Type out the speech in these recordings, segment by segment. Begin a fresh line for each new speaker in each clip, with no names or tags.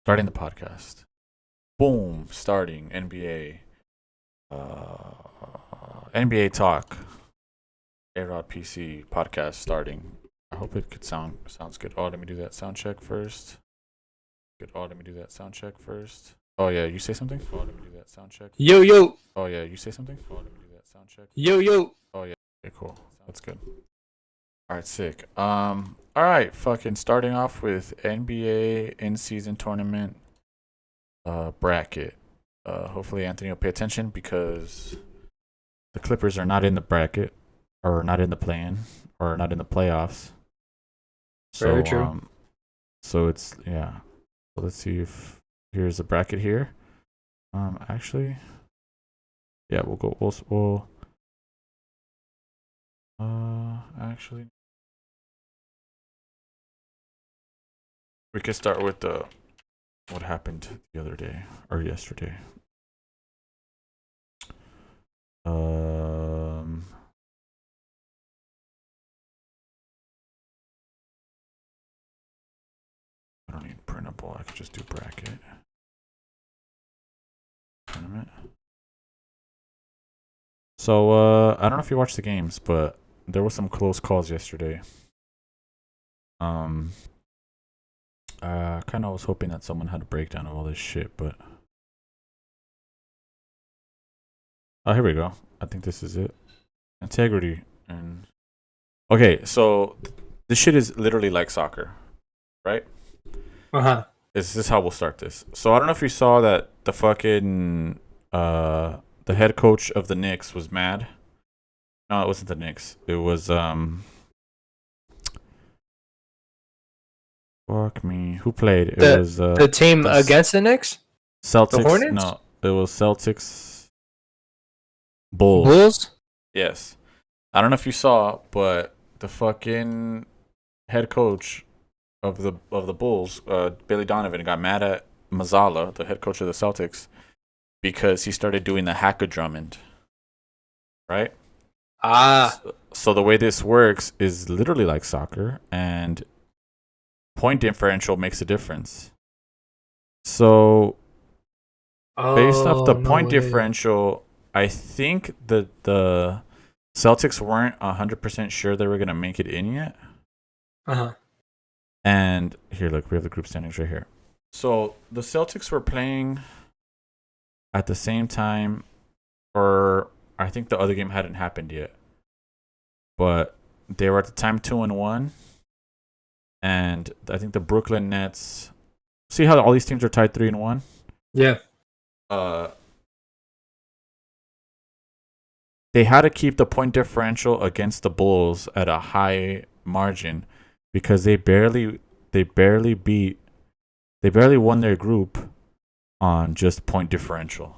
Starting the podcast. Boom. Starting NBA. NBA talk. ARODPC podcast starting. I hope it could sounds good. Oh, let me do that sound check first. Good. Oh, let me do that sound check first. Oh yeah, you say something? Oh, let me do that sound check.
Yo, yo,
Oh yeah, you say something? Oh, let me do that sound check.
yo, yo.
Oh yeah. Okay, cool. That's good. All right, sick. All right, fucking starting off with NBA in-season tournament bracket. Hopefully Anthony will pay attention because the Clippers are not in the bracket or not in the play-in or not in the playoffs.
Very
So
true.
so it's yeah. So let's see if here's the bracket here. Actually, yeah, we'll actually we could start with the what happened the other day or yesterday. Um, I don't need printable. I could just do bracket. Tournament. So I don't know if you watched the games, but there was some close calls yesterday. Um, kind of was hoping that someone had a breakdown of all this shit, but oh, here we go. I think this is it. Integrity and okay, so this shit is literally like soccer, right? This is how we'll start this. So I don't know if you saw that the fucking the head coach of the Knicks was mad. No, it wasn't the Knicks. It was fuck me. Who played? It
The
was
the team
the
against the Knicks, the
Celtics.
Hornets,
No, it was Celtics Bulls.
Bulls.
Yes. I don't know if you saw, but the fucking head coach of the Bulls, Billy Donovan, got mad at Mazzala, the head coach of the Celtics, because he started doing the hacker Drummond. Right?
Ah,
So the way this works is literally like soccer, and point differential makes a difference. So based off
oh
the
no
point
way.
differential, I think the Celtics weren't 100% sure they were gonna make it in yet.
Uh-huh.
And here, look, we have the group standings right here. So the Celtics were playing at the same time, or I think the other game hadn't happened yet, but they were at the time 2-1, and I think the Brooklyn Nets. See how all these teams are tied 3-1.
Yeah.
Uh, they had to keep the point differential against the Bulls at a high margin because they barely won their group on just point differential.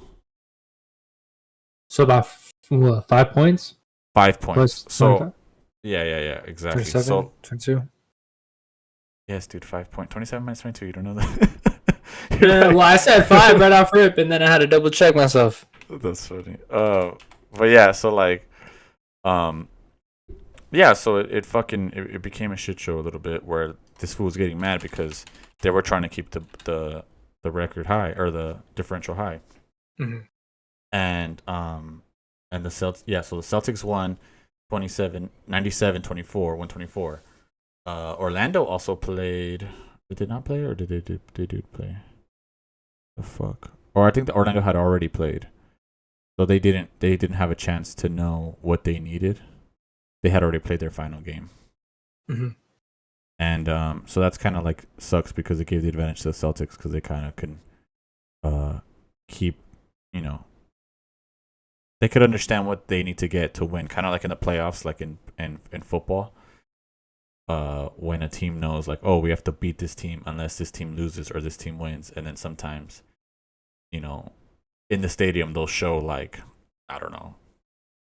So about 5 points
5 points.
plus
So
25,
yeah, exactly.
27,
So
22.
yes, dude, 5 point 27 minus 22. You don't know that. You're
Yeah,
right.
well, I said five right off rip, and then I had to double check myself.
That's funny. But yeah, so like, um, yeah, so it became a shit show a little bit where this fool was getting mad because they were trying to keep the record high or the differential high,
Mm-hmm.
and the so the Celtics won 97-24, 124. Orlando also played. Did they not play or did they do play? The fuck? Or I think the Orlando had already played, so they didn't have a chance to know what they needed. They had already played their final game.
Mm-hmm.
And so that's kind of like sucks because it gave the advantage to the Celtics because they kind of can keep, you know, they could understand what they need to get to win, kind of like in the playoffs, like in football. When a team knows like, oh, we have to beat this team unless this team loses or this team wins, and then sometimes, you know, in the stadium they'll show like, I don't know,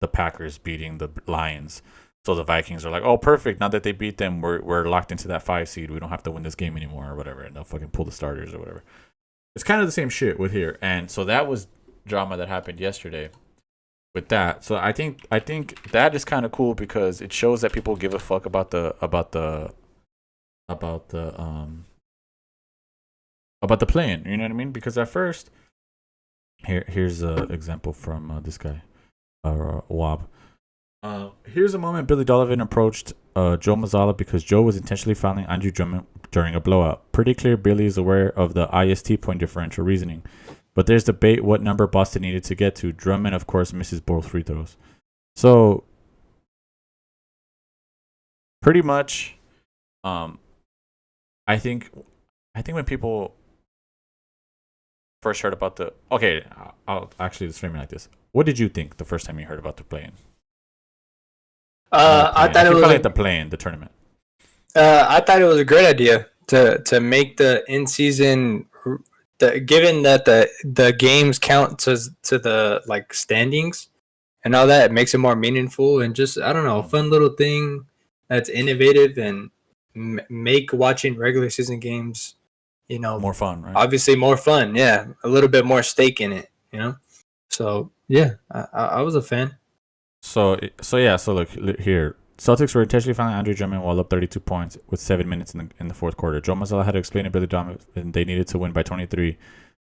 the Packers beating the Lions. So the Vikings are like, oh, perfect. Now that they beat them, we're locked into that 5 seed. We don't have to win this game anymore or whatever. And they'll fucking pull the starters or whatever. It's kind of the same shit with here. And so that was drama that happened yesterday with that. So I think that is kind of cool because it shows that people give a fuck about the about the play-in. You know what I mean? Because at first, here's an example from this guy, Wab. Here's a moment Billy Donovan approached Joe Mazzola because Joe was intentionally fouling Andrew Drummond during a blowout. Pretty clear Billy is aware of the IST point differential reasoning. But there's debate what number Boston needed to get to. Drummond, of course, misses both free throws. So, pretty much, I think when people first heard about the... Okay, I'll actually just frame it like this. What did you think the first time you heard about the play-in?
I thought it was
like the play-in, the tournament.
I thought it was a great idea to make the in season. Given that the games count to the like standings and all that, it makes it more meaningful and just I don't know, a fun little thing that's innovative and make watching regular season games,
more fun, right?
Obviously more fun, yeah, a little bit more stake in it, So yeah, I was a fan.
So look here. Celtics were intentionally fouling Andrew Drummond while up 32 points with 7 minutes in the fourth quarter. Joe Mazzola had to explain to Billy Donovan they needed to win by 23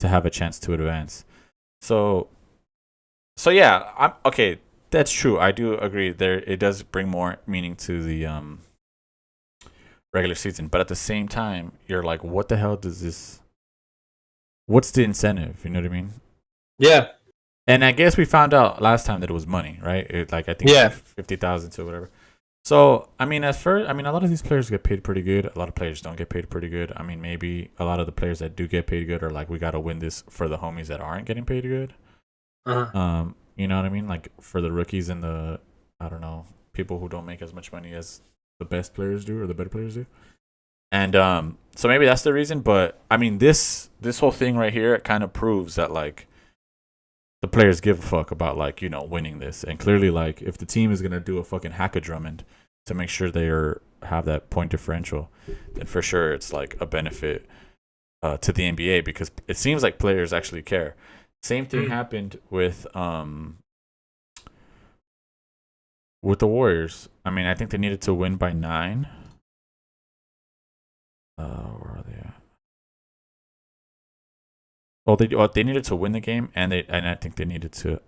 to have a chance to advance. So yeah, I'm okay. That's true. I do agree. It does bring more meaning to the regular season, but at the same time, you're like, what the hell does this? What's the incentive? You know what I mean?
Yeah.
And I guess we found out last time that it was money, right? I think 50,000 to whatever. So I mean, a lot of these players get paid pretty good. A lot of players don't get paid pretty good. I mean, maybe a lot of the players that do get paid good are like, we got to win this for the homies that aren't getting paid good. You know what I mean? Like for the rookies and the, I don't know, people who don't make as much money as the best players do or the better players do. And so maybe that's the reason. But I mean, this whole thing right here, it kind of proves that like the players give a fuck about like, winning this. And clearly, like, if the team is gonna do a fucking hack of Drummond to make sure they have that point differential, then for sure it's like a benefit to the NBA because it seems like players actually care. Same thing happened with the Warriors. I mean, I think they needed to win by 9. Where are they at? Well, they needed to win the game, and I think they needed to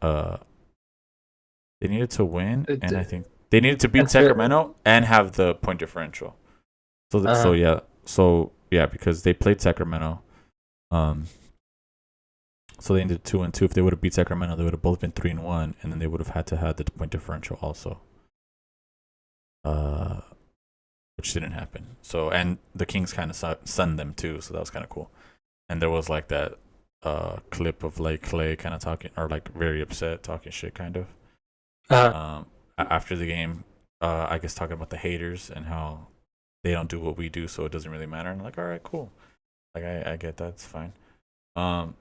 win, and I think they needed to beat Sacramento and have the point differential. So yeah, because they played Sacramento, so they ended 2-2. If they would have beat Sacramento, they would have both been 3-1, and then they would have had to have the point differential also. Which didn't happen. So, and the Kings kind of sunned them too, so that was kind of cool. And there was like that clip of like Clay kind of talking, or like very upset, talking shit kind of. After the game, I guess talking about the haters and how they don't do what we do, so it doesn't really matter. And I'm like, all right, cool. Like I get that, it's fine. So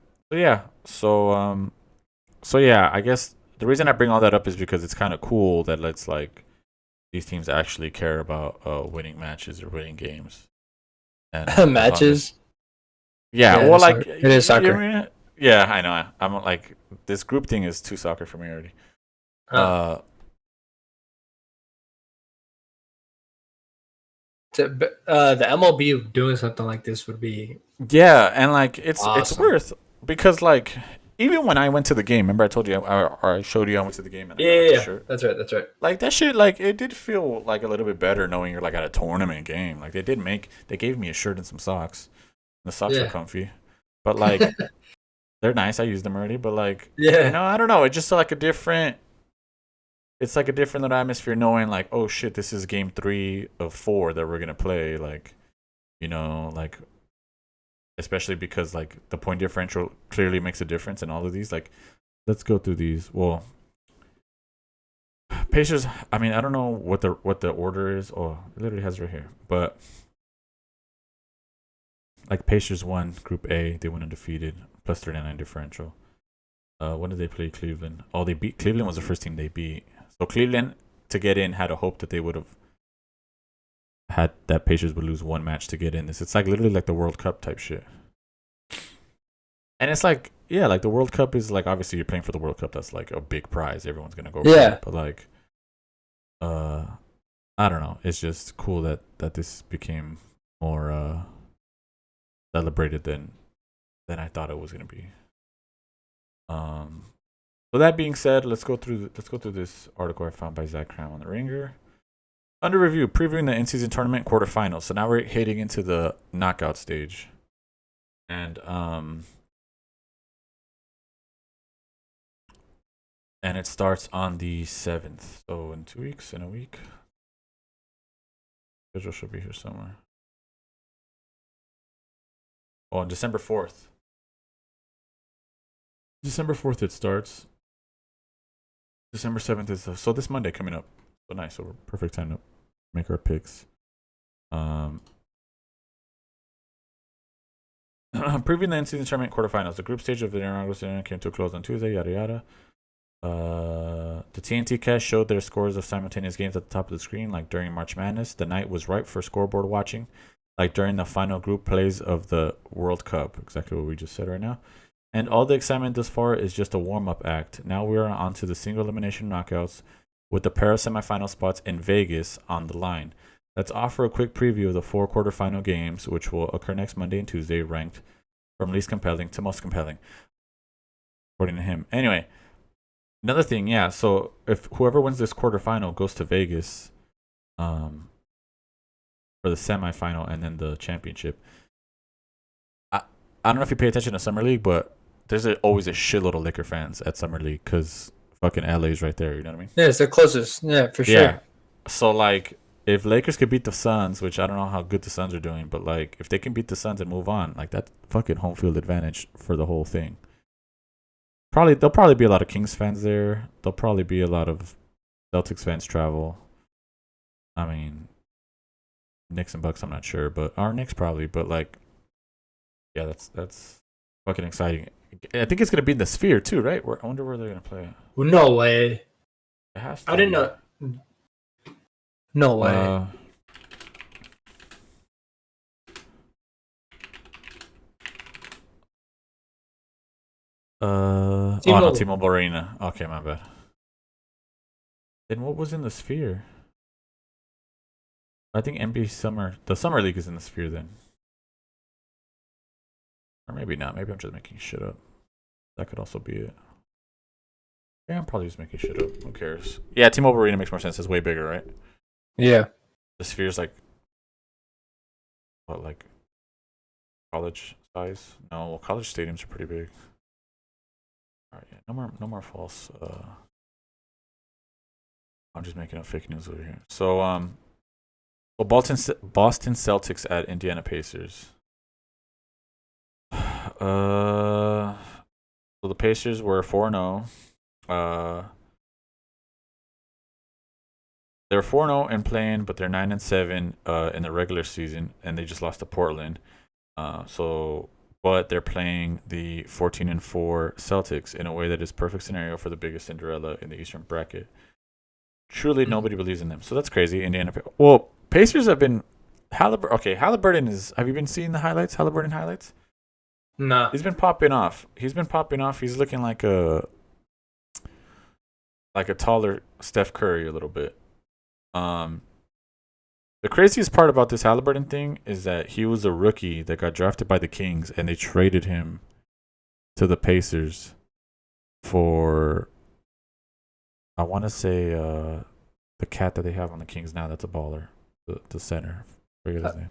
yeah, I guess the reason I bring all that up is because it's kind of cool that let's like these teams actually care about winning matches or winning games. And
matches.
Yeah, well, like
it is soccer.
Yeah, I know. I'm like, this group thing is too soccer for me already.
The MLB doing something like this would be
and like it's
awesome.
because like even when I went to the game, remember I told you or I showed you I went to the game and I got the shirt.
That's right.
Like that shit, like it did feel like a little bit better knowing you're like at a tournament game. Like they gave me a shirt and some socks. The socks are comfy. But like they're nice. I used them already. But like I don't know. It's just like a different little atmosphere knowing like, oh shit, this is game 3 of 4 that we're gonna play. Like, like especially because like the point differential clearly makes a difference in all of these. Like, let's go through these. Well, Pacers. I mean, I don't know what the order is. Oh, it literally has it right here. But like Pacers won Group A, they went undefeated, plus 39 differential. When did they play Cleveland? Oh, they beat Cleveland. Was the first team they beat. So Cleveland to get in had a hope that they would have had that Pacers would lose one match to get in. It's like literally like the World Cup type shit. And it's like, yeah, like the World Cup is like, obviously you're playing for the World Cup. That's like a big prize. Everyone's gonna go for it. But like, I don't know. It's just cool that this became more celebrated than than I thought it was gonna be. So that being said, let's go through this article I found by Zach Cram on the Ringer. Under review, previewing the in-season tournament quarterfinals. So now we're heading into the knockout stage, and it starts on the 7th. So in 2 weeks, in a week. Schedule should be here somewhere. Oh, on December 4th. December 4th it starts. December 7th is so this Monday coming up. So nice. So perfect time to make our picks. Previewing the in-season tournament quarterfinals. The group stage of the inaugural season came to a close on Tuesday. Yada yada. The TNT cast showed their scores of simultaneous games at the top of the screen, like during March Madness. The night was ripe for scoreboard watching, like during the final group plays of the World Cup. Exactly what we just said right now. And all the excitement thus far is just a warm-up act. Now we are on to the single elimination knockouts with the pair of semifinal spots in Vegas on the line. Let's offer a quick preview of the 4 quarterfinal games, which will occur next Monday and Tuesday, ranked from least compelling to most compelling, according to him. Anyway, another thing, yeah, so if whoever wins this quarterfinal goes to Vegas for the semifinal and then the championship. I don't know if you pay attention to Summer League, but there's always a shitload of Laker fans at Summer League because fucking LA's right there, you know what I mean?
Yeah, it's the closest. Yeah, for sure.
Yeah. So, like, if Lakers could beat the Suns, which I don't know how good the Suns are doing, but, like, if they can beat the Suns and move on, like, that's fucking home field advantage for the whole thing. There'll probably be a lot of Kings fans there. There'll probably be a lot of Celtics fans travel. I mean, Knicks and Bucks, I'm not sure, but our Knicks probably. But like, yeah, that's fucking exciting. I think it's gonna be in the Sphere too, right? I wonder where they're gonna play.
No way.
It has to.
I didn't know. No way.
Oh no, T-Mobile Arena. Okay, my bad. Then what was in the Sphere? I think the Summer League is in the Sphere then. Or maybe not. Maybe I'm just making shit up. That could also be it. Yeah, I'm probably just making shit up. Who cares? Yeah, T-Mobile Arena makes more sense. It's way bigger, right?
Yeah.
The Sphere's like, what, like college size? No, well, college stadiums are pretty big. All right, yeah, no more false. I'm just making up fake news over here. So, well, Boston Celtics at Indiana Pacers. So the Pacers were 4-0. They're 4-0 and playing, but they're 9-7 in the regular season, and they just lost to Portland. But they're playing the 14-4 Celtics in a way that is perfect scenario for the biggest Cinderella in the Eastern bracket. Truly, nobody believes in them, so that's crazy. Indiana. Well, Pacers have been Halliburton is. Have you been seeing the highlights? Halliburton highlights?
No.
He's been popping off. He's looking like a taller Steph Curry a little bit. The craziest part about this Halliburton thing is that he was a rookie that got drafted by the Kings, and they traded him to the Pacers for, I want to say, the cat that they have on the Kings now. That's a baller. The center. Forget his name.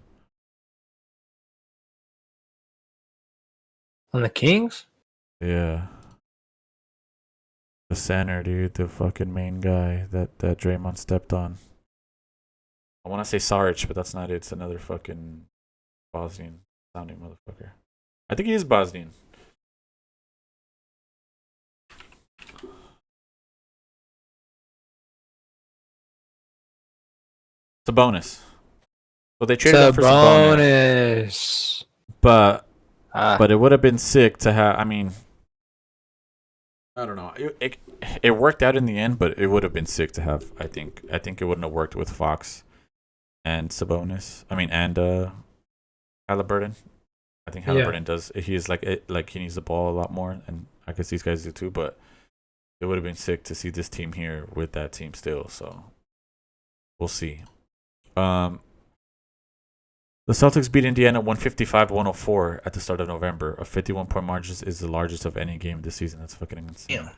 On the Kings?
Yeah. The center, dude. The fucking main guy that Draymond stepped on. I want to say Saric, but that's not it. It's another fucking Bosnian sounding motherfucker. I think he is Bosnian. It's a bonus. So they traded him for Sabonis. But it would have been sick to have. I mean, I don't know. It worked out in the end, but it would have been sick to have. I think it wouldn't have worked with Fox and Sabonis. I mean, and Halliburton. I think Halliburton does. He is like he needs the ball a lot more, and I guess these guys do too. But it would have been sick to see this team here with that team still. So we'll see. The The Celtics beat Indiana 155-104 at the start of November. A 51-point margin is the largest of any game this season. That's fucking insane.
Yeah.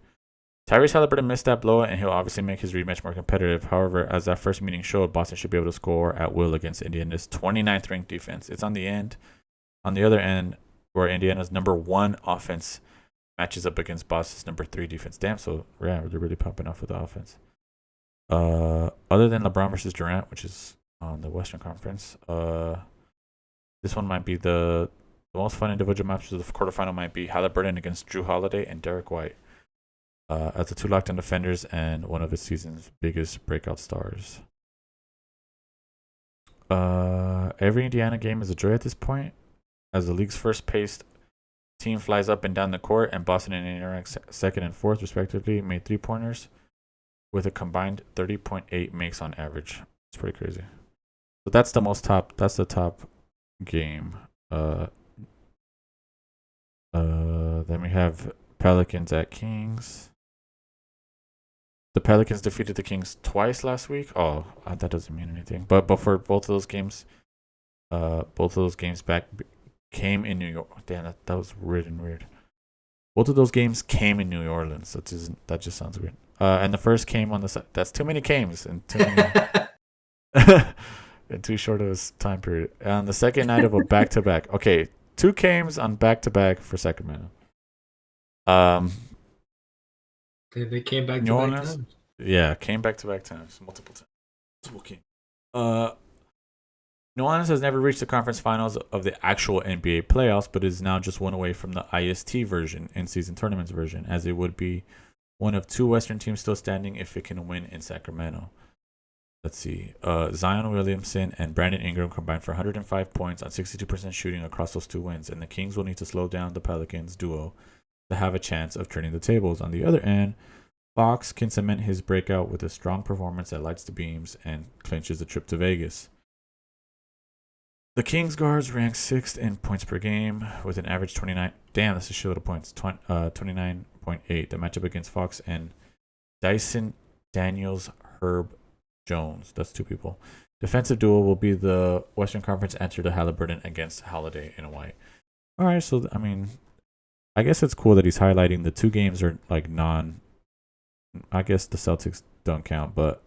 Tyrese Haliburton missed that blowout, and he'll obviously make his rematch more competitive. However, as that first meeting showed, Boston should be able to score at will against Indiana's 29th ranked defense. It's on the other end, where Indiana's number 1 offense matches up against Boston's number 3 defense. Damn, so yeah, they're really popping off with the offense. Other than LeBron versus Durant, which is on the Western Conference, this one might be the most fun individual matches of the quarterfinal. Might be Haliburton against Drew Holiday and Derek White. As the 2 lockdown defenders and one of his season's biggest breakout stars. Every Indiana game is a joy at this point, as the league's first-paced team flies up and down the court, and Boston and Indiana ranked 2nd and 4th, respectively, made 3-pointers with a combined 30.8 makes on average. It's pretty crazy. So that's the top game. Then we have Pelicans at Kings. The Pelicans defeated the Kings twice last week. Oh, that doesn't mean anything. But for both of those games back came in New York. Damn, that was written weird. Both of those games came in New Orleans. That just sounds weird. And the first came on the. That's too many games and too many. In too short of a time period. On the second night of a back-to-back. Okay, 2 games on back-to-back for Sacramento.
They came back
New
to back
Orleans?
times.
Yeah, came back-to-back times, multiple times. New Orleans has never reached the conference finals of the actual NBA playoffs, but is now just one away from the IST version, in-season tournaments version, as it would be one of 2 Western teams still standing if it can win in Sacramento. Let's see. Zion Williamson and Brandon Ingram combined for 105 points on 62% shooting across those 2 wins, and the Kings will need to slow down the Pelicans duo to have a chance of turning the tables. On the other end, Fox can cement his breakout with a strong performance that lights the beams and clinches a trip to Vegas. The Kings guards rank 6th in points per game with an average 29. Damn, that's a shitload of points. 29.8. The matchup against Fox and Dyson Daniels Herb Jones. That's 2 people. Defensive duo will be the Western Conference answer to Haliburton against Holiday and White. All right, so I mean, I guess it's cool that he's highlighting the 2 games are like I guess the Celtics don't count, but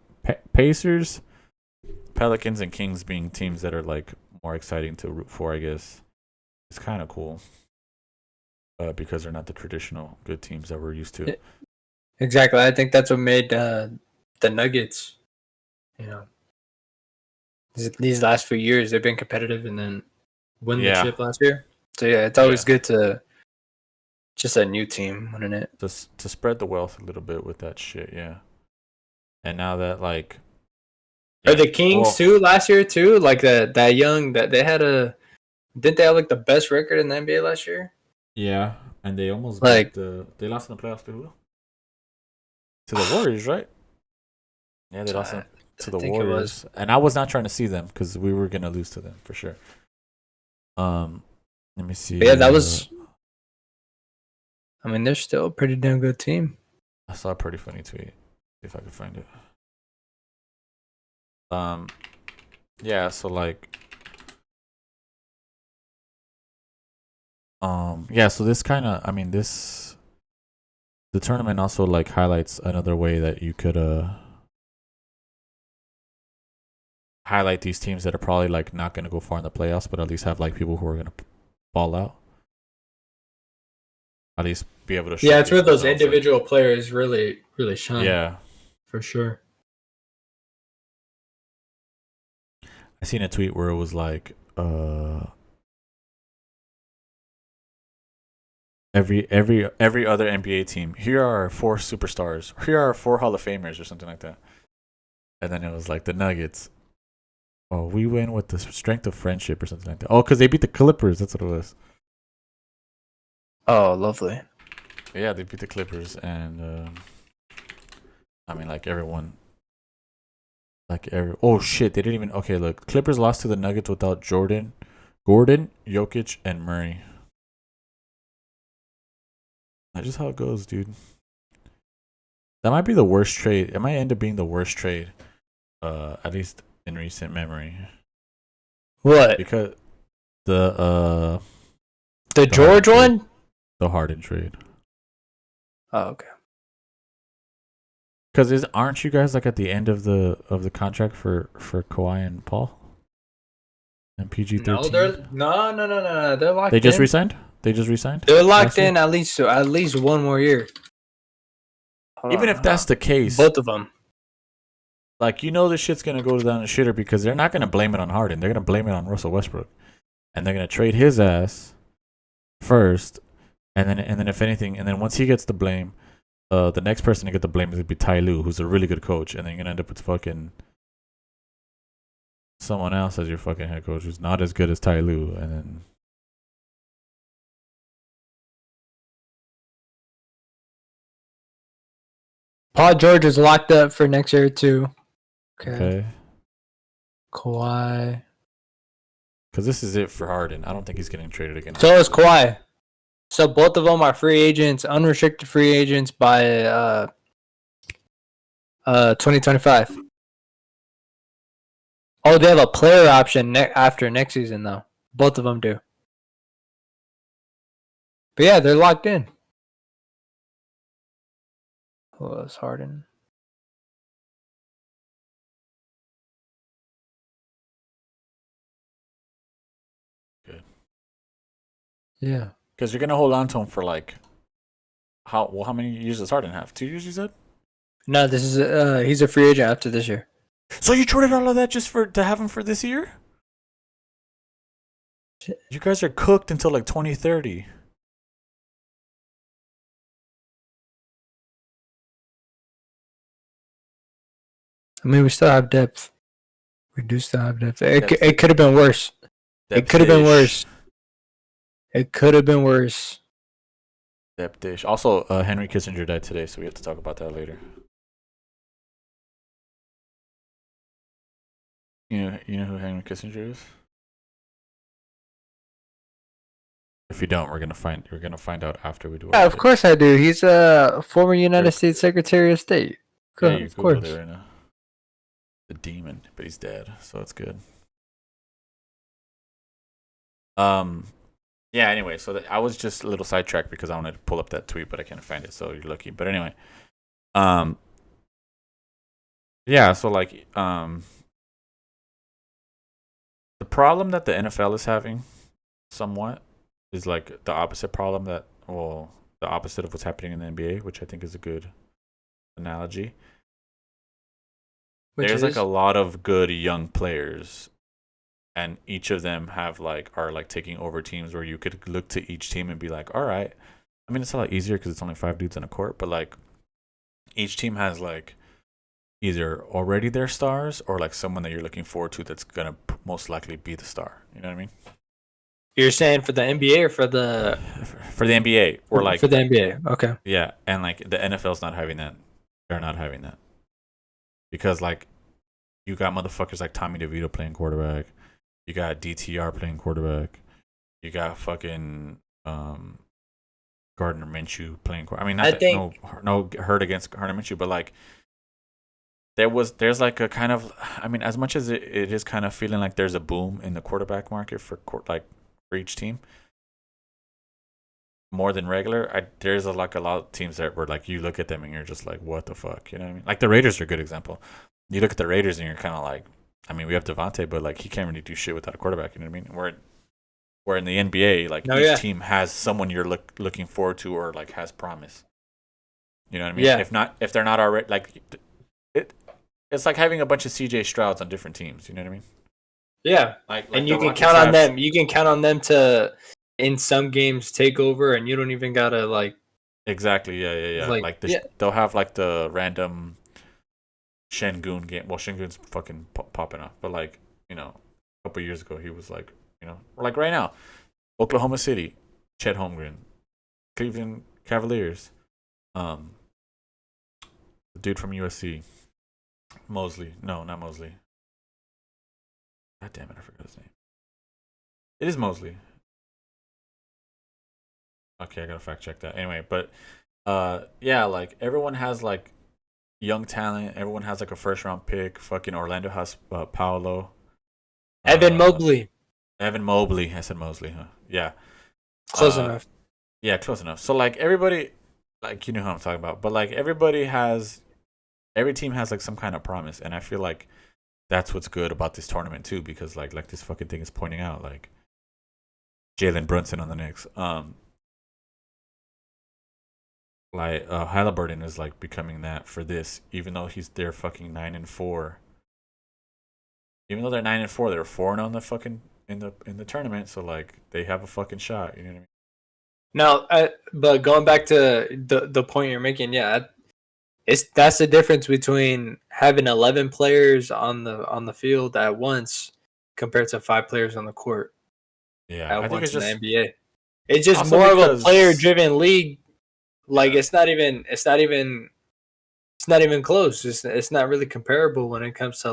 Pacers, Pelicans, and Kings being teams that are like more exciting to root for, I guess, is kind of cool. Because they're not the traditional good teams that we're used to.
Exactly. I think that's what made the Nuggets, these last few years, they've been competitive and then win the chip last year. So yeah, it's always good to just a new team winning it.
To spread the wealth a little bit with that shit, yeah. And now that like,
are the Kings too last year too? Like that young that they had didn't they have like the best record in the NBA last year?
Yeah, and they almost they lost in the playoffs to who? To the Warriors, right? Yeah, they lost to the Warriors, and I was not trying to see them because we were gonna lose to them for sure. Let me see.
But yeah, that was. I mean, they're still a pretty damn good team.
I saw a pretty funny tweet. If I could find it. Yeah. So like. Yeah. So this kind of. I mean, this. The tournament also like highlights another way that you could highlight these teams that are probably like not gonna go far in the playoffs, but at least have like people who are gonna ball out. At least be able to.
Yeah, it's where those individual players really shine.
Yeah,
for sure.
I seen a tweet where it was like, every other NBA team. Here are 4 superstars. Here are 4 Hall of Famers or something like that. And then it was like the Nuggets. Oh, we win with the strength of friendship or something like that. Oh, because they beat the Clippers. That's what it was.
Oh, lovely.
Yeah, they beat the Clippers, and I mean, like everyone, oh shit, they didn't even. Okay, look, Clippers lost to the Nuggets without Gordon, Jokic, and Murray. That's just how it goes, dude. That might be the worst trade. It might end up being the worst trade, at least in recent memory.
What?
Because the
The George
Harden
one?
the Harden trade.
Oh, okay.
Because aren't you guys like at the end of the contract for Kawhi and Paul and PG 13?
No, they're no. They're locked
They just
in.
resigned. They just resigned.
They're locked
last year?
in at least one more year. Hold
Even
on,
if that's the case,
both of them.
like this shit's gonna go down the shitter because they're not gonna blame it on Harden. They're gonna blame it on Russell Westbrook, and they're gonna trade his ass first, and then if anything, and then once he gets the blame, the next person to get the blame is gonna be Ty Lue, who's a really good coach, and then you're gonna end up with fucking someone else as your fucking head coach who's not as good as Ty Lue, and then
Paul George is locked up for next year too.
okay.
Kawhi.
Because this is it for Harden. I don't think he's getting traded again.
So is Kawhi. So both of them are free agents, unrestricted free agents by 2025. Oh, they have a player option after next season though. Both of them do. But yeah, they're locked in. Who else? Harden.
Good.
Yeah.
Because you're gonna hold on to him for like how many years does Harden have? 2 years, you said?
No, this is he's a free agent after this year.
So you traded all of that just to have him for this year? You guys are cooked until like 2030.
I mean, we still have depth. We do still have depth. It could have been worse. It could have been worse. It could have been worse.
Depth dish. Also, Henry Kissinger died today, so we have to talk about that later. You know who Henry Kissinger is? If you don't, we're gonna find out after we do.
Yeah, of course I do. He's a former United States Secretary of State.
Yeah,
Of course.
Right now. The demon, but he's dead, so it's good. Yeah. Anyway, so I was just a little sidetracked because I wanted to pull up that tweet, but I can't find it. So you're lucky. But anyway, yeah. So like, the problem that the NFL is having, somewhat, is like the opposite problem the opposite of what's happening in the NBA, which I think is a good analogy. There's like a lot of good young players, and each of them are taking over teams where you could look to each team and be like, all right. I mean, it's a lot easier because it's only 5 dudes in a court, but like each team has like either already their stars or like someone that you're looking forward to that's gonna most likely be the star. You know what I mean?
You're saying for the NBA or for the
NBA or like
for the NBA? Okay.
Yeah, and like the NFL's not having that. They're not having that because like you got motherfuckers like Tommy DeVito playing quarterback. You got DTR playing quarterback. You got fucking Gardner Minshew playing quarterback. I mean, no hurt against Gardner Minshew, but like there's like a kind of, I mean, as much as it is kind of feeling like there's a boom in the quarterback market for each team, more than regular. There's like a lot of teams that were like you look at them and you're just like, what the fuck, you know what I mean? Like the Raiders are a good example. You look at the Raiders and you're kind of like, I mean, we have Devontae, but like he can't really do shit without a quarterback. You know what I mean? Where in the NBA, like each team has someone you're looking forward to or like has promise. You know what I mean?
Yeah.
If they're not already like it's like having a bunch of CJ Strouds on different teams. You know what I mean?
Yeah. And you can count on them. You can count on them to, in some games, take over, and you don't even gotta like.
Exactly. Yeah. Like they'll have like the random Şengün game. Well, Şengün's fucking popping off, but like a couple years ago he was like like right now, Oklahoma City, Chet Holmgren, Cleveland Cavaliers, the dude from USC, Mosley. No, not Mosley. God damn it, I forgot his name. It is Mosley. Okay, I gotta fact check that. Anyway, but yeah, like everyone has like young talent. Everyone has like a first round pick. Fucking Orlando has Paolo.
Evan Mobley.
Evan Mobley. I said Mosley, huh? Yeah.
Close enough.
Yeah, close enough. So like everybody, like you know who I'm talking about, but like every team has like some kind of promise, and I feel like that's what's good about this tournament too, because like this fucking thing is pointing out like Jalen Brunson on the Knicks, like Halliburton is like becoming that for this, even though they're fucking 9-4. Even though they're 9-4, they're 4 on the fucking in the tournament, so like they have a fucking shot. You know what I mean?
No, but going back to the point you're making, yeah, that's the difference between having 11 players on the field at once compared to 5 players on the court
Yeah,
at
I think
once
it's
in the
just
NBA. It's just
also
more of a
because
player-driven league. Like
yeah,
it's not even close. It's not really comparable when it comes to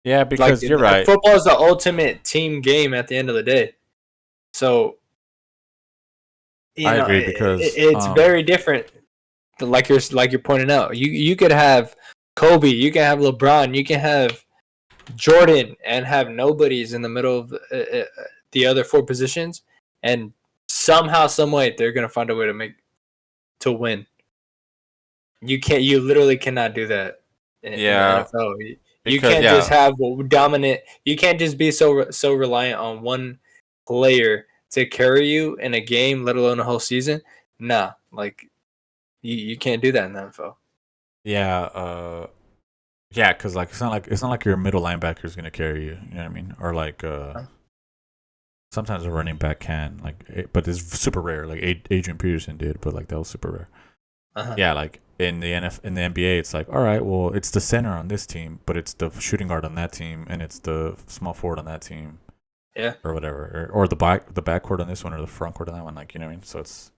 yeah,
like
because you're right.
football is the ultimate team game at the end of the day. So
I agree because
it's very different. Like you're pointing out, you could have Kobe, you can have LeBron, you can have Jordan, and have nobodies in the middle of the other 4 positions, and somehow, some way, they're gonna find a way to win. You literally cannot do that in the
yeah,
NFL. You
because
can't just
yeah,
have dominant. You can't just be so reliant on one player to carry you in a game, let alone a whole season. Nah, like you can't do that in the NFL.
yeah, yeah, because like it's not like your middle linebacker is gonna carry you. You know what I mean? Or like sometimes a running back can but it's super rare. Like Adrian Peterson did, but like that was super rare.
Uh-huh.
Yeah, like in the NBA, it's like all right, well, it's the center on this team, but it's the shooting guard on that team, and it's the small forward on that team,
Yeah.
or whatever, or the backcourt on this one, or the front court on that one. Like you know what I mean? So it's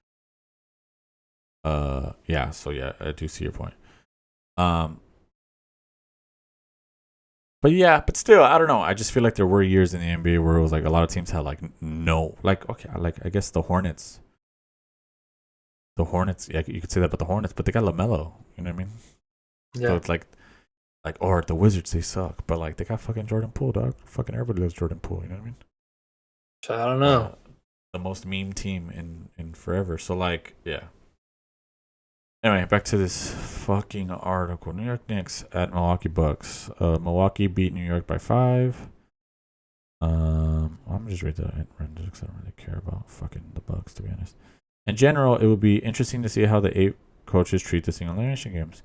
yeah, so yeah, I do see your point. Um, but yeah, but still, I don't know. I just feel like there were years in the NBA where it was like a lot of teams had like no, like okay, like I guess the Hornets. The Hornets, yeah, you could say that about the Hornets, but they got LaMelo. You know what I mean? So
Yeah.
it's like, or the Wizards, they suck, but like they got fucking Jordan Poole, dog. Fucking everybody loves Jordan Poole. You know what I mean?
So I don't
Uh,
know.
the most meme team in forever. So like, yeah. Anyway, back to this fucking article. New York Knicks at Milwaukee Bucks. Milwaukee beat New York by 5. I'm just read the because I don't really care about fucking the Bucks, to be honest. In general, it will be interesting to see how the 8 coaches treat the single elimination games.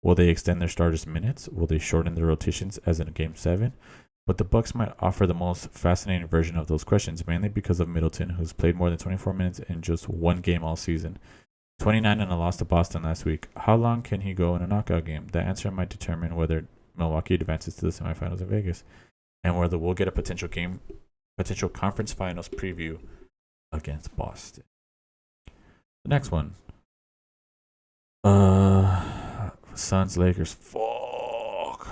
Will they extend their starters' minutes? Will they shorten their rotations as in Game 7? But the Bucks might offer the most fascinating version of those questions, mainly because of Middleton, who's played more than 24 minutes in just one game all season. 29 and a loss to Boston last week. How long can he go in a knockout game? The answer might determine whether Milwaukee advances to the semifinals in Vegas, and whether we'll get a potential conference finals preview against Boston. The next one. Suns Lakers. Fuck.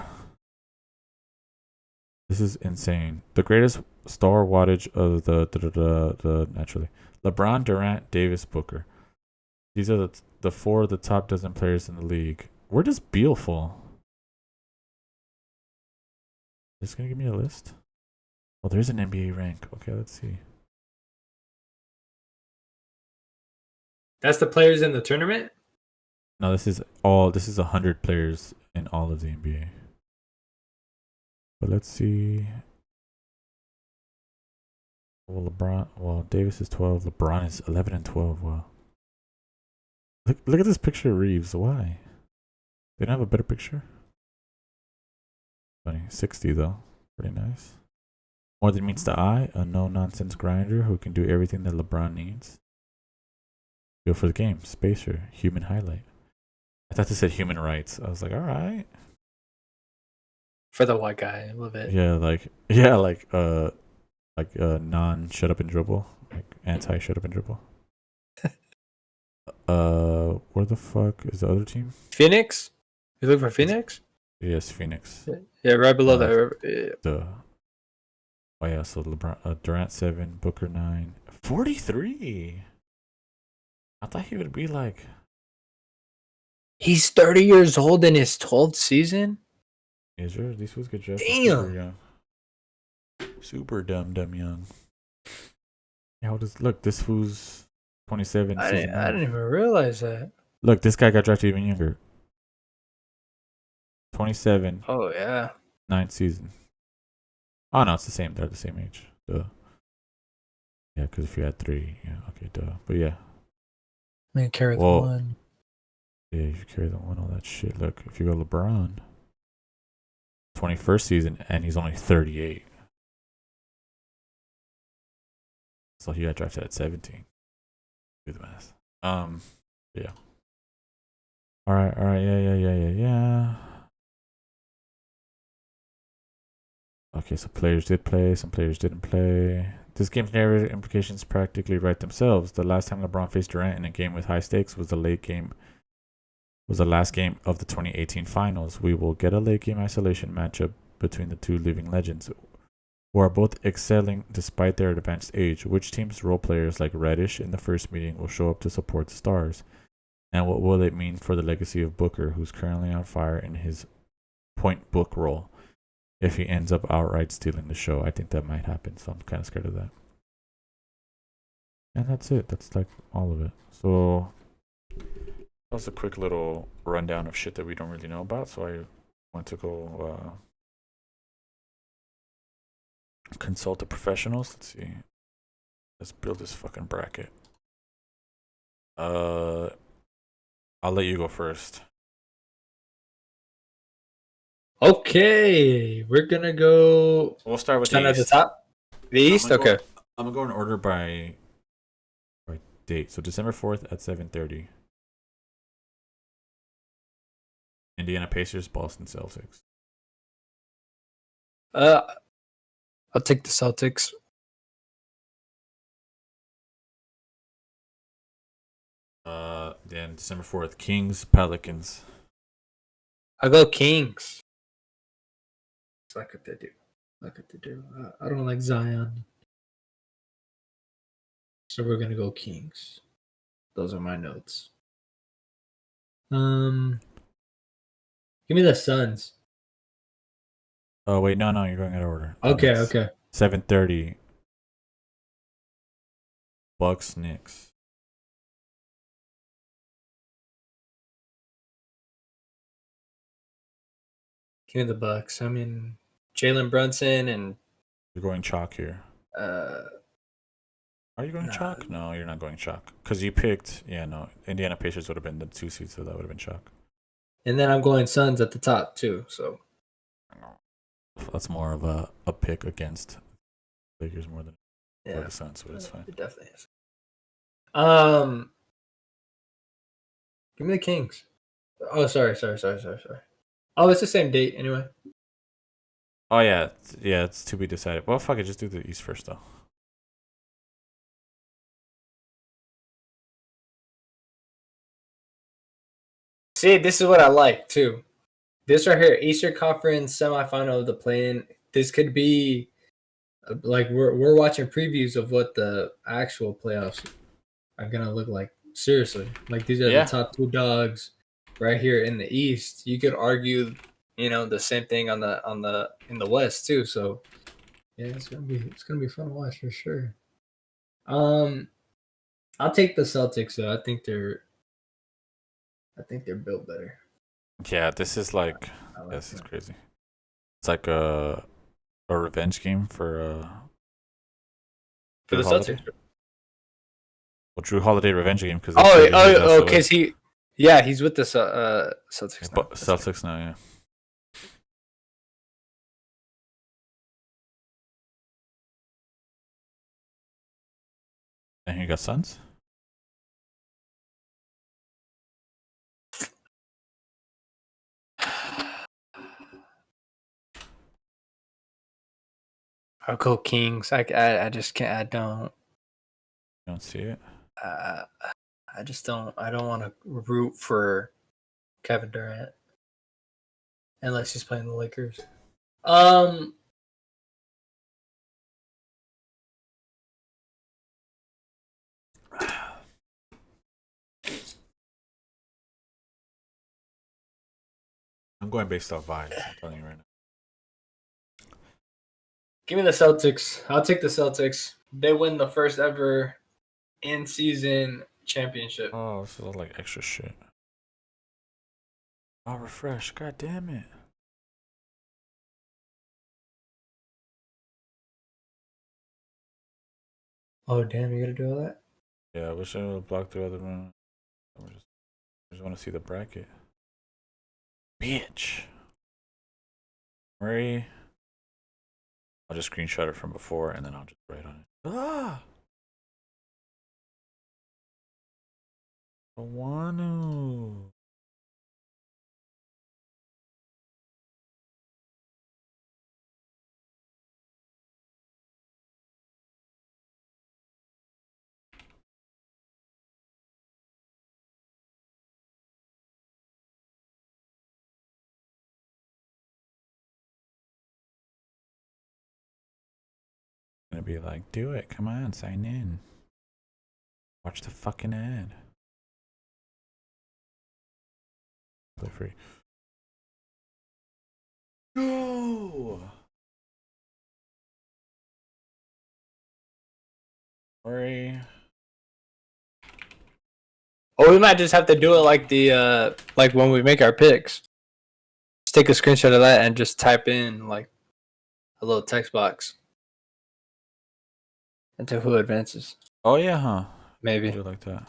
This is insane. The greatest star wattage of the naturally. LeBron, Durant, Davis, Booker. These are the 4 of the top dozen players in the league. Where does Beal fall? Is this gonna give me a list? Oh, there's an NBA rank. Okay, let's see.
That's the players in the tournament.
No, this is 100 players in all of the NBA. But let's see. Well, Davis is 12. LeBron is 11 and 12. Wow. Look at this picture of Reeves. Why? They don't have a better picture? Funny. 60, though. Pretty nice. More than meets the eye. A no-nonsense grinder who can do everything that LeBron needs. Go for the game. Spacer. Human highlight. I thought they said human rights. I was like, all right.
For the white guy, I love it.
Yeah, like non shut up and dribble, like anti shut up and dribble. Where the fuck is the other team?
Phoenix. You look for Phoenix?
Yes, Phoenix.
Yeah, right below
Uh,
that.
the oh yeah, so LeBron, Durant 7, Booker 9, 43. I thought he would be like.
He's 30 years old in his 12th season.
Is there? These was good, Jeff. He's super
Damn.
young. Super dumb young. How does look? This fool's 27
I
season
didn't, I
9.
didn't even realize that.
Look, this guy got drafted even younger. 27,
Oh yeah.
9th season. Oh no, it's the same. They're the same age. Duh. Yeah, because if you had 3, yeah, okay, duh. But yeah,
Man, carry the
well,
one.
yeah, you carry the one, all that shit. Look, if you go LeBron, 21st season, and he's only 38. So he got drafted at 17. Do the math. Yeah. All right, yeah. Okay, so players did play, some players didn't play. This game's narrative implications practically write themselves. The last time LeBron faced Durant in a game with high stakes was the last game of the 2018 finals. We will get a late game isolation matchup between the two living legends who are both excelling despite their advanced age. Which team's role players like Reddish in the first meeting will show up to support the stars? And what will it mean for the legacy of Booker, who's currently on fire in his point book role, if he ends up outright stealing the show? I think that might happen, so I'm kind of scared of that. And that's it. That's like all of it. So that was a quick little rundown of shit that we don't really know about. So I went to go consult the professionals. Let's see. Let's build this fucking bracket. I'll let you go first.
Okay, we're gonna go.
We'll start with
Start
the
at the
East.
top. The East. Okay.
I'm gonna go in order by date. So December 4th at 7:30. Indiana Pacers, Boston Celtics.
I'll take the Celtics.
Then December 4th, Kings, Pelicans.
I'll go Kings. Like what they do. Like what they do. I don't like Zion. So we're gonna go Kings. Those are my notes. Give me the Suns.
Oh wait, no, you're going out of order.
Okay.
7:30. Bucks, Knicks.
Give me the Bucks. I mean, Jalen Brunson and
You're going chalk here.
uh,
Are you going chalk? No, you're not going chalk. Because you picked, Indiana Pacers would have been the 2 seeds, so that would have been chalk.
and then I'm going Suns at the top too. So
That's more of a pick against Lakers more than
yeah,
the Suns, but it's fine.
it definitely is. Give me the Kings. Oh, sorry. Oh, it's the same date anyway.
Oh yeah, it's to be decided. Well, fuck it, just do the East first though.
See, this is what I like too. This right here, Eastern Conference semifinal of the play-in. This could be like we're watching previews of what the actual playoffs are gonna look like. Seriously, like these are the top 2 dogs right here in the East. You could argue, the same thing in the West too. So yeah, it's gonna be fun to watch for sure. I'll take the Celtics though. I think they're built better.
Yeah, this is like this is crazy. It's like a revenge game for
the
Holiday.
Celtics.
Well, Drew Holiday revenge game because
because he's with the Celtics now.
Celtics now, yeah. And you got Suns.
I'll go Kings. I just can't. I don't.
You don't see it.
I just don't. I don't want to root for Kevin Durant unless he's playing the Lakers.
I'm going based off vibes. I'm telling you right now.
Give me the Celtics. I'll take the Celtics. They win the first ever in-season championship.
Oh, this is like extra shit. Oh, refresh. God damn it.
Oh, damn, you gotta do all that?
Yeah, I wish I would have blocked the other one. I just want to see the bracket. Bitch. Murray. I'll just screenshot it from before and then I'll just write on it. Ah! I want to. Gonna be like, do it. Come on, sign in. Watch the fucking ad. Play free. No! Murray.
Or we might just have to do it like the like when we make our picks. Just take a screenshot of that and just type in like a little text box into who advances.
Oh, yeah, huh?
Maybe.
Do it like that.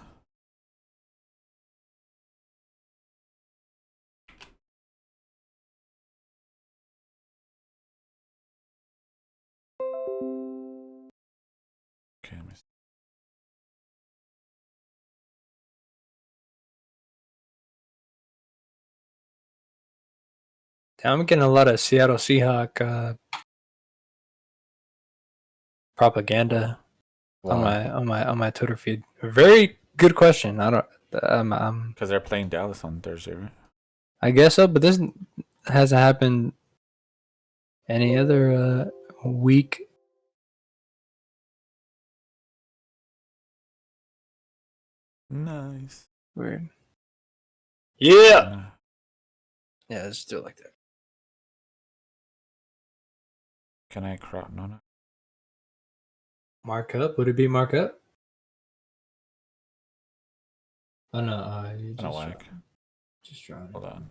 Okay, let me see.
Damn, I'm getting a lot of Seattle Seahawk propaganda on
Why?
my Twitter feed. Very good question. I don't.
Because they're playing Dallas on Thursday, right?
I guess so, but this hasn't happened any other week.
Nice.
Weird. Yeah.
Nah.
Yeah, let's do it like that.
Can I crop? No, no.
Markup? Would it be markup? Oh no, you
Kinda whack.
just trying.
Hold on.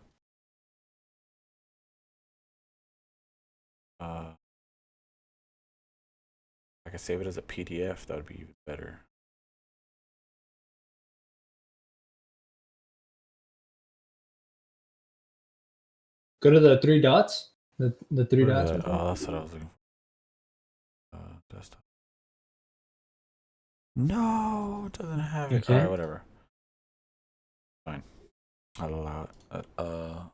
I could save it as a PDF. That would be even better.
Go to the three dots. The three
Where is
dots.
that? Oh, that's what I was looking for. Desktop. No, it doesn't have it.
Okay.
All right, whatever. Fine. I'll allow it. All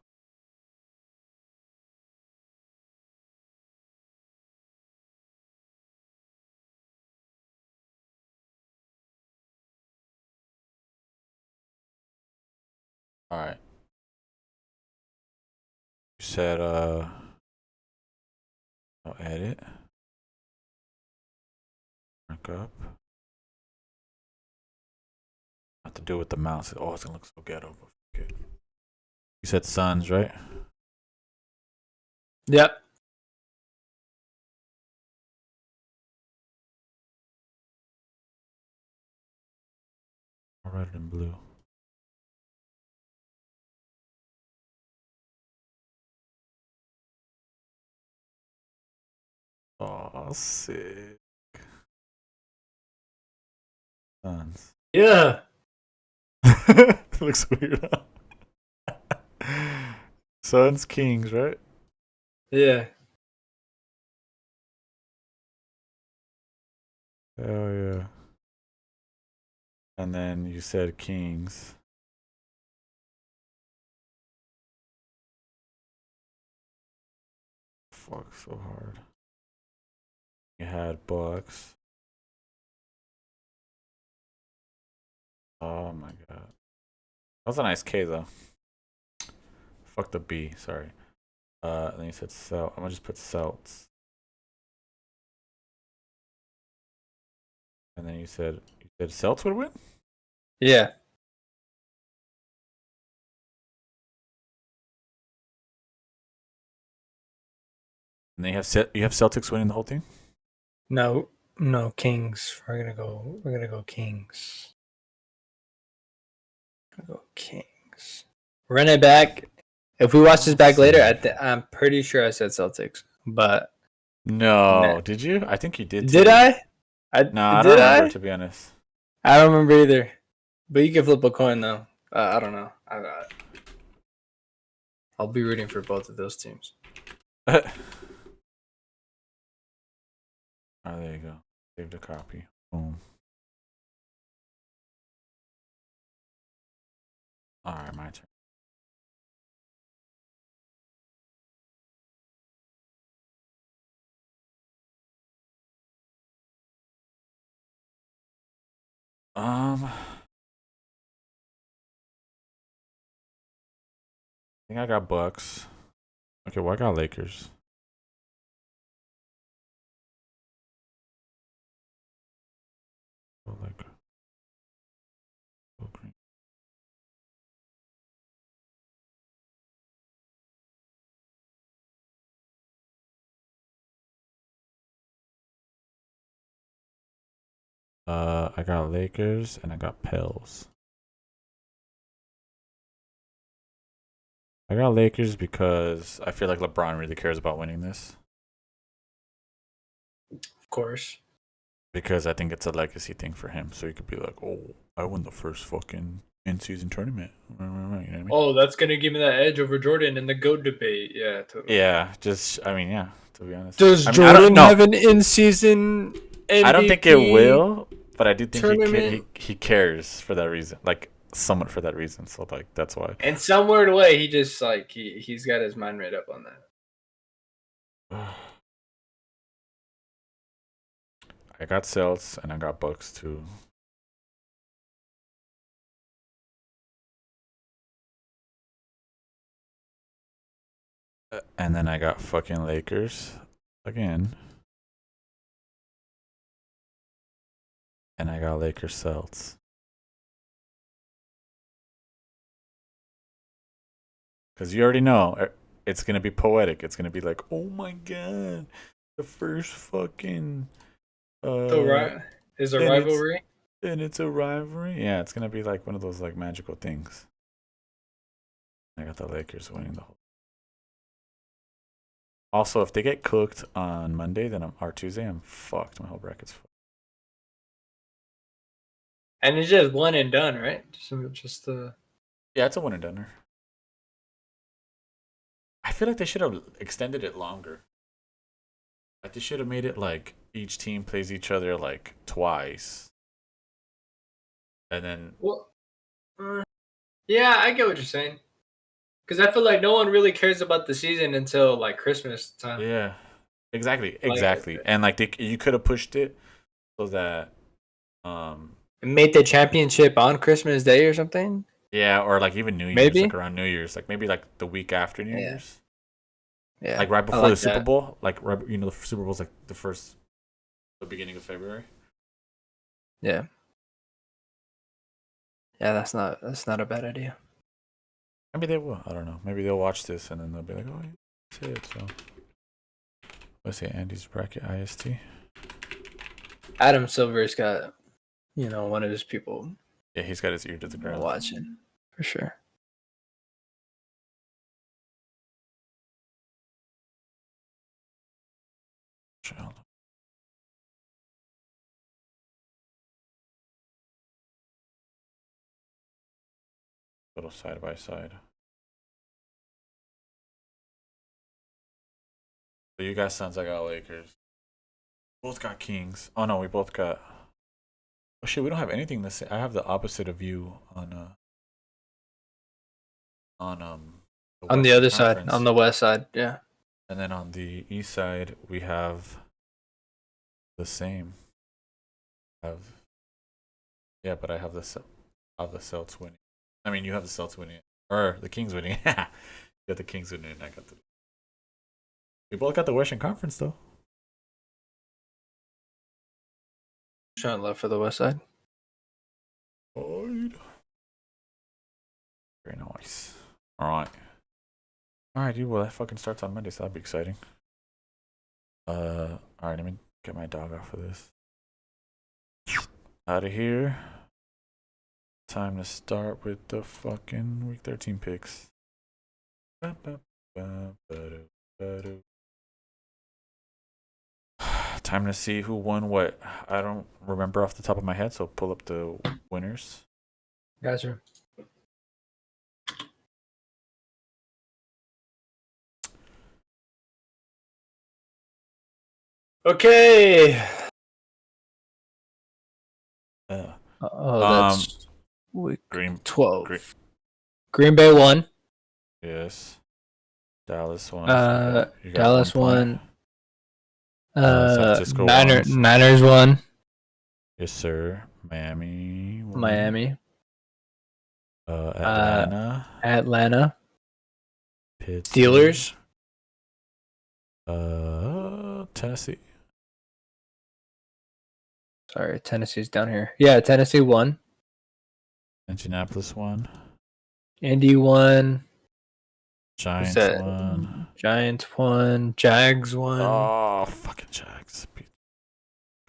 right. You said I'll edit. Markup. I have to do it with the mouse. Oh, it's gonna look so ghetto. Okay. You said Suns, right?
Yep.
I'll write it in blue. Oh, sick. Suns.
Yeah.
Looks weird. Suns, Kings, right?
Yeah.
Hell yeah. And then you said Kings. Fuck, so hard. You had Bucks. Oh my god. That was a nice K though. Fuck the B, sorry. Then you said Celt. I'm gonna just put Celts. And then you said Celts would win?
Yeah.
And then you have Celtics winning the whole thing.
No, Kings. We're gonna go Kings. Go Kings. Run it back. If we watch this back later, I'm pretty sure I said Celtics. But
no, did you? I think you did.
Did I?
No, I don't remember, to be honest.
I don't remember either. But you can flip a coin though. I don't know. I'll be rooting for both of those teams.
Oh, there you go. Saved a copy. Boom. All right, my turn. I think I got Bucks. Okay, well, I got Lakers. I got Lakers and I got Pels. I got Lakers because I feel like LeBron really cares about winning this.
Of course.
Because I think it's a legacy thing for him. So he could be like, oh, I won the first fucking in-season tournament. You know what I mean?
Oh, that's going to give me that edge over Jordan in the GOAT debate. Yeah, totally.
Yeah, yeah, to be honest.
Does Jordan have an in-season MVP
I don't think it will, but I do think
tournament?
he cares for that reason. Like, somewhat for that reason. So, like, that's why.
In some weird way, he just, like, he's got his mind made up on that.
I got Celts and I got Bucks too. And then I got fucking Lakers again. And I got Lakers Celts. Because you already know it's going to be poetic. It's going to be like, oh my God, the first fucking.
Is a rivalry?
And it's a rivalry. Yeah, it's going to be like one of those like magical things. I got the Lakers winning the whole. Also, if they get cooked on Monday, then or Tuesday, I'm fucked. My whole bracket's fucked.
And it's just one and done, right? Just
Yeah, it's a one and doneer. I feel like they should have extended it longer. Like they should have made it like each team plays each other like twice, and then.
Well, yeah, I get what you're saying. Because I feel like no one really cares about the season until like Christmas time.
Yeah, exactly. And like you could have pushed it so that
made the championship on Christmas Day or something.
Yeah, or like even New Year's,
maybe
like around New Year's, like maybe like the week after New Year's.
Yeah,
like right before the Super Bowl. Like right, the Super Bowl's like the beginning of February.
Yeah. Yeah, that's not a bad idea.
Maybe they will. I don't know. Maybe they'll watch this and then they'll be like, "Oh, that's it." So, let's say Andy's bracket IST.
Adam Silver's got, one of his people.
Yeah, he's got his ear to the ground.
Watching for sure.
Little side by side. So you got Suns, I got Lakers. Both got Kings. Oh no, we both got. Oh shit, we don't have anything to say. I have the opposite of you on
on the other side, on the west side, yeah.
And then on the east side, we have the same. Yeah, but I have the Celts winning. I mean, you have the Celts winning, or the Kings winning. You got the Kings winning, and I got the. We both got the Western Conference though.
Showing love for the west side.
Very nice. All right, dude. Well, that fucking starts on Monday, so that'll be exciting. All right, let me get my dog off of this. Out of here. Time to start with the fucking week 13 picks. Time to see who won what. I don't remember off the top of my head, so pull up the winners.
Gotcha. Okay. That's week
Green
12. Green Bay won.
Yes. Dallas won. You got
Dallas
1 point.
won.
San Francisco won.
Niners won.
Yes, sir. Miami won.
Miami.
Atlanta.
Atlanta.
Pittsburgh.
Steelers.
Tennessee.
Sorry, Tennessee's down here. Yeah, Tennessee won.
Indianapolis won.
Indy won.
Giants won.
Giants won. Jags won.
Oh, fucking Jags.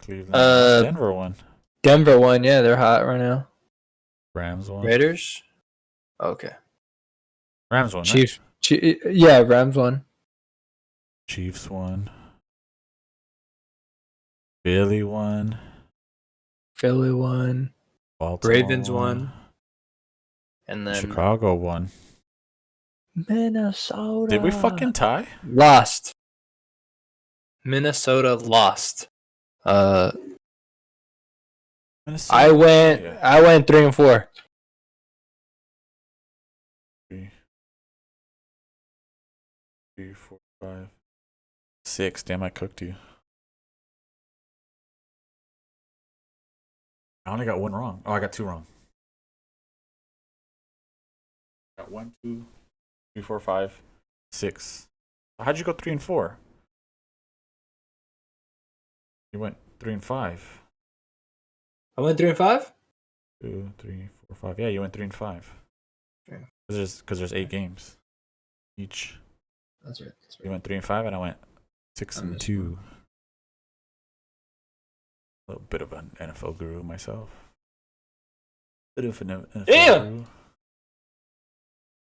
Cleveland. Denver won.
Denver won. Yeah, they're hot right now.
Rams won.
Raiders. Okay.
Rams won.
Chiefs. Right? Yeah, Rams won.
Chiefs won. Philly won.
Philly won.
Baltimore
Ravens won. And then
Chicago won.
Minnesota.
Did we fucking tie?
Lost. Minnesota lost.
Minnesota.
I went 3 and 4.
3, 4, 5, 6. Damn, I cooked you. I only got 1 wrong. Oh, I got 2 wrong. Got 1, 2, 3, 4, 5, 6. How'd you go 3 and 4? You went 3 and 5.
I went 3 and 5?
2, 3, 4, 5. Yeah, you went 3 and 5.
Okay.
Because there's 8 games each.
That's right.
You went 3 and 5, and I went 6 and 2. A little bit of an NFL guru myself. Bit of an NFL guru.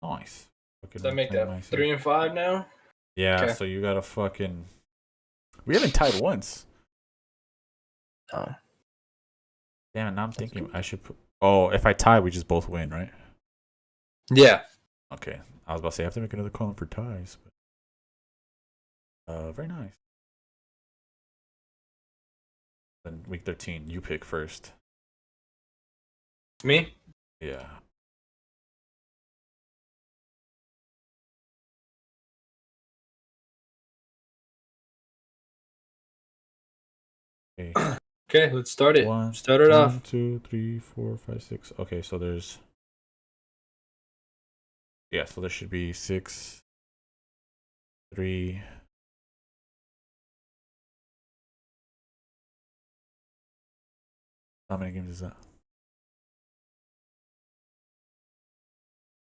Nice.
Does that make that 3 and 5 now?
Yeah, okay. So you gotta fucking. We haven't tied once.
Oh.
Damn it, now I'm thinking cool. I should put. Oh, if I tie, we just both win, right?
Yeah.
Okay. I was about to say I have to make another column for ties. But... very nice. Then week 13, you pick first.
Me?
Yeah. Okay.
Okay, let's start it. Start it off.
1, 2, 3, 4, 5, 6. Okay, so there's. Yeah, so there should be 6, 3. How many games is that?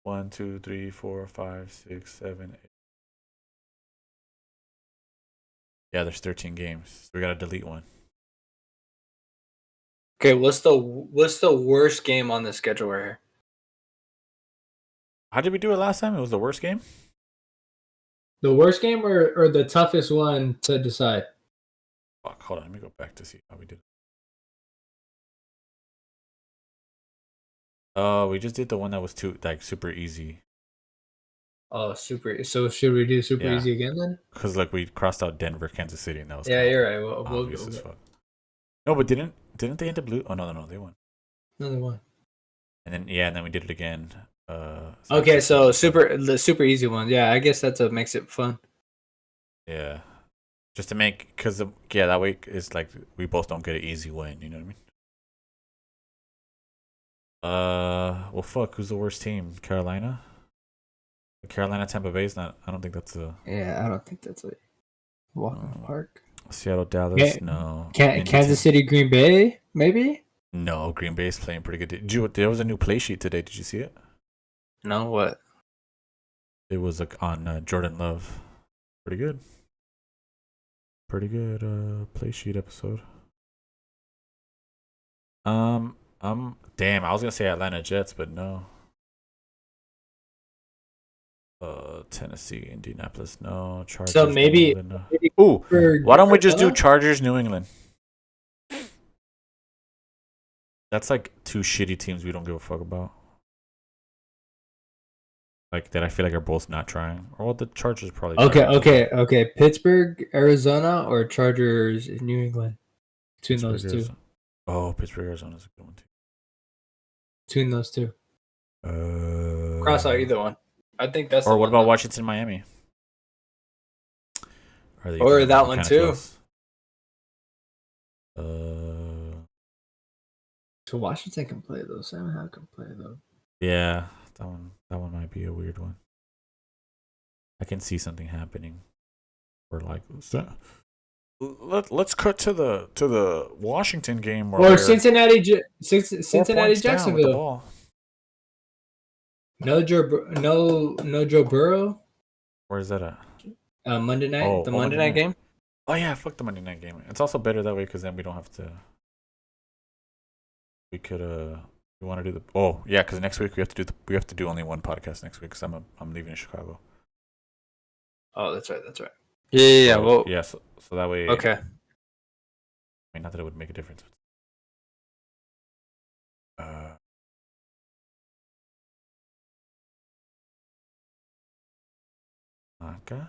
1, 2, 3, 4, 5, 6, 7, 8. Yeah, there's 13 games. So we gotta delete one.
Okay, what's the worst game on the schedule right here?
How did we do it last time? It was the worst game?
The worst game or the toughest one to decide?
Fuck, hold on, let me go back to see how we did. Oh, we just did the one that was super easy.
Oh, super. So should we do super easy again then?
Because we crossed out Denver, Kansas City, and that was
you're right. We'll
obvious as fuck. No, but didn't they end up losing? Oh no, they won.
No, they won.
And then we did it again.
Okay, so the super easy one. Yeah, I guess that makes it fun.
Yeah, just to make that way is we both don't get an easy win. You know what I mean? Well, fuck. Who's the worst team? Carolina. Carolina, Tampa Bay is not. I don't think that's a.
Yeah, I don't think that's a walk in the park.
Seattle, Dallas, no.
Kansas City, Green Bay, maybe.
No, Green Bay is playing pretty good. There was a new play sheet today. Did you see it?
No, what?
It was on Jordan Love. Pretty good. pretty good play sheet episode. Damn, I was gonna say Atlanta Jets, but no. Tennessee, Indianapolis, no. Chargers,
So
New
maybe
England, no. Ooh, why don't we just do Chargers, New England? That's like two shitty teams we don't give a fuck about. Like that, I feel like are both not trying. Or well, the Chargers probably.
Okay. Pittsburgh, Arizona, or Chargers, New England. Between those two.
Arizona. Oh, Pittsburgh, Arizona's a good one too.
Between those two. Cross out either one. I think that's.
Or what about Washington, Miami?
Or that one too. So Washington can play though. Sam Howell can play though.
Yeah, that one might be a weird one. I can see something happening. Or like, let's cut to the Washington game.
Or Cincinnati Jacksonville. No Joe Burrow.
Where is that at?
Monday night. Monday night game.
Oh yeah, fuck the Monday night game. It's also better that way because then we don't have to. We could we want to do the. Oh yeah, because next week we have to do only one podcast next week because I'm leaving Chicago.
Oh, that's right. Yeah. Well,
yeah. So that way.
Okay.
I mean, not that it would make a difference. Okay.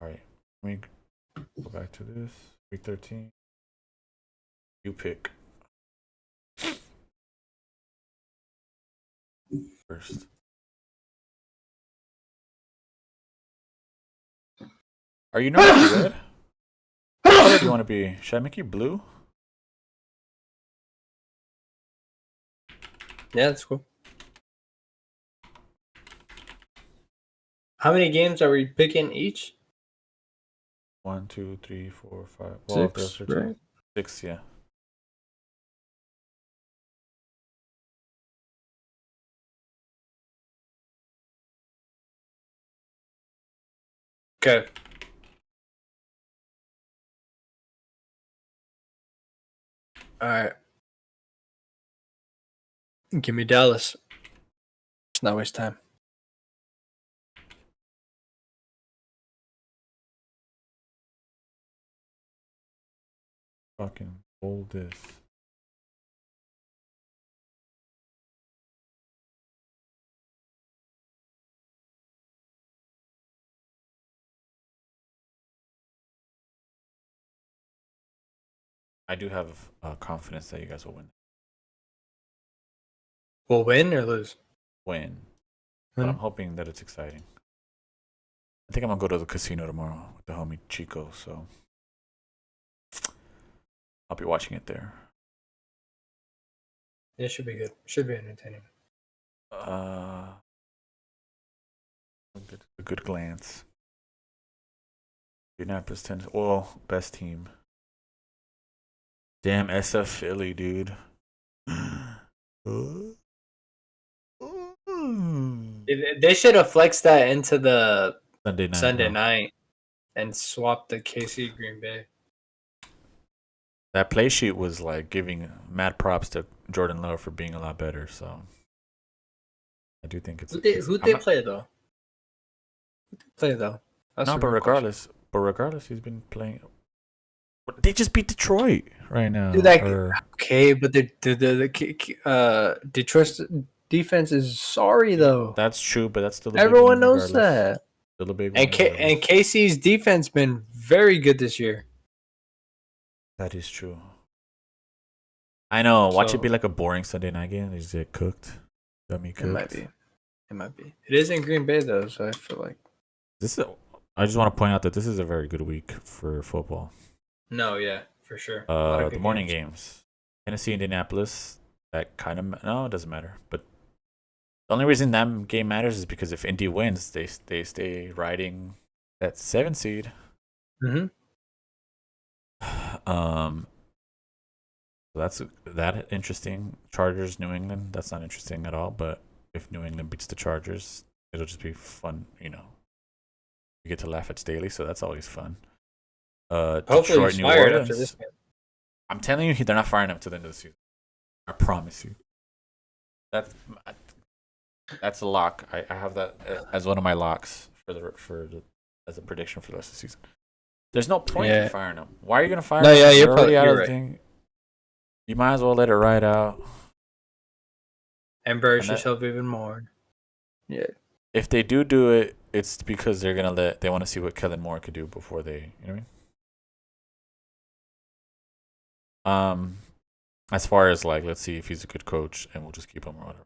All right. Let me go back to this. Week 13. You pick. First. Are you nervous, red? What color do you want to be? Should I make you blue?
Yeah, that's cool. How many games are we picking each?
1, 2, 3, 4, 5.
Well, 6, right?
6, yeah.
Okay. All right. Give me Dallas. Let's not waste time.
Fucking hold this. I do have confidence that you guys will win.
We'll win or lose?
Win. But I'm hoping that it's exciting. I think I'm going to go to the casino tomorrow with the homie Chico, so I'll be watching it there.
Yeah, it should be good. Should be entertaining.
A good glance. Indianapolis, Tennessee. Well, best team. Damn, SF Philly, dude.
They should have flexed that into the
Sunday
night and swapped the KC Green Bay.
That play sheet was like giving mad props to Jordan Love for being a lot better. So I do think it's.
Who they play though? That's
but regardless, he's been playing. They just beat Detroit right now.
Dude, okay, but the Detroit's defense is sorry though.
That's true, but that's still
everyone knows that.
Still a big
one. And KC's defense been very good this year.
That is true. I know. Watch it be like a boring Sunday night game. They just get cooked. Dummy cooked.
It might be. It is in Green Bay though, so I feel like
I just want to point out that this is a very good week for football.
No, yeah, for sure.
The morning games. Tennessee, Indianapolis. That kind of it doesn't matter. But the only reason that game matters is because if Indy wins, they stay riding that 7 seed.
Mm-hmm.
Um, so that's that interesting. Chargers, New England. That's not interesting at all. But if New England beats the Chargers, it'll just be fun. You know, you get to laugh at Staley, so that's always fun.
Hopefully
Detroit,
he's
New
fired after this
Orleans.
game.
I'm telling you, they're not firing him to the end of the season. I promise you. That's that's a lock. I have that as one of my locks as a prediction for the rest of the season. There's no point in
Yeah.
firing him. Why are you gonna fire
No,
him?
yeah,
You're already out
you're
of the
right.
thing. You might as well let it ride out.
Embarrass
And that-
yourself even more. Yeah.
If they do it, it's because they want to see what Kellen Moore could do before they, you know what I mean? As far as like, let's see if he's a good coach, and we'll just keep him or whatever.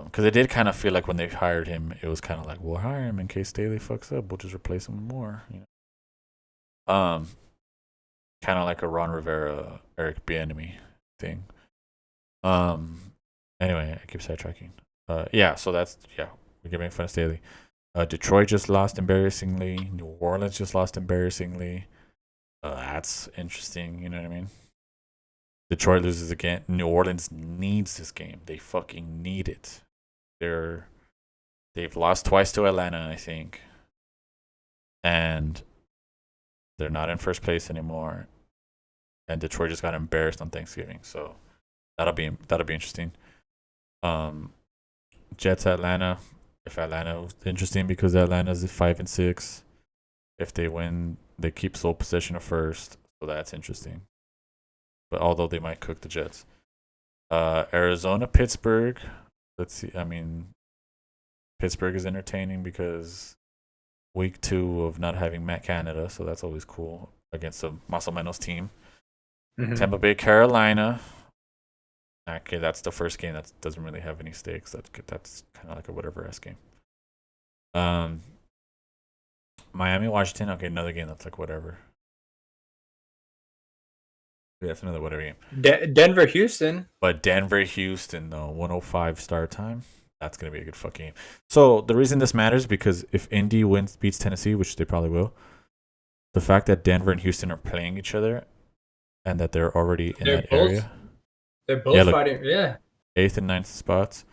Because it did kind of feel like when they hired him, it was kind of like, we'll hire him in case Staley fucks up. We'll just replace him with Moore. You know? Kind of like a Ron Rivera, Eric Bieniemy thing. Anyway, I keep sidetracking. Yeah, so that's we're making fun of Staley. Detroit just lost embarrassingly. New Orleans just lost embarrassingly. That's interesting. You know what I mean? Detroit loses again. New Orleans needs this game. They fucking need it. They've lost twice to Atlanta, I think, and they're not in first place anymore. And Detroit just got embarrassed on Thanksgiving, so that'll be interesting. Jets Atlanta. If Atlanta was interesting because Atlanta's 5-6. If they win, they keep sole possession of first, so that's interesting. But although they might cook the Jets. Arizona, Pittsburgh. Let's see. I mean, Pittsburgh is entertaining because week 2 of not having Matt Canada, so that's always cool against a Muscle Menos team.
Mm-hmm.
Tampa Bay, Carolina. Okay, that's the first game that doesn't really have any stakes. That's kind of like a whatever-ass game. Miami, Washington. Okay, another game that's like whatever. Yeah, that's another whatever game.
Denver, Houston.
But Denver, Houston, though, 105 start time. That's going to be a good fucking game. So the reason this matters is because if Indy beats Tennessee, which they probably will, the fact that Denver and Houston are playing each other and that they're already in that area.
They're both fighting. Yeah.
8th and 9th spots.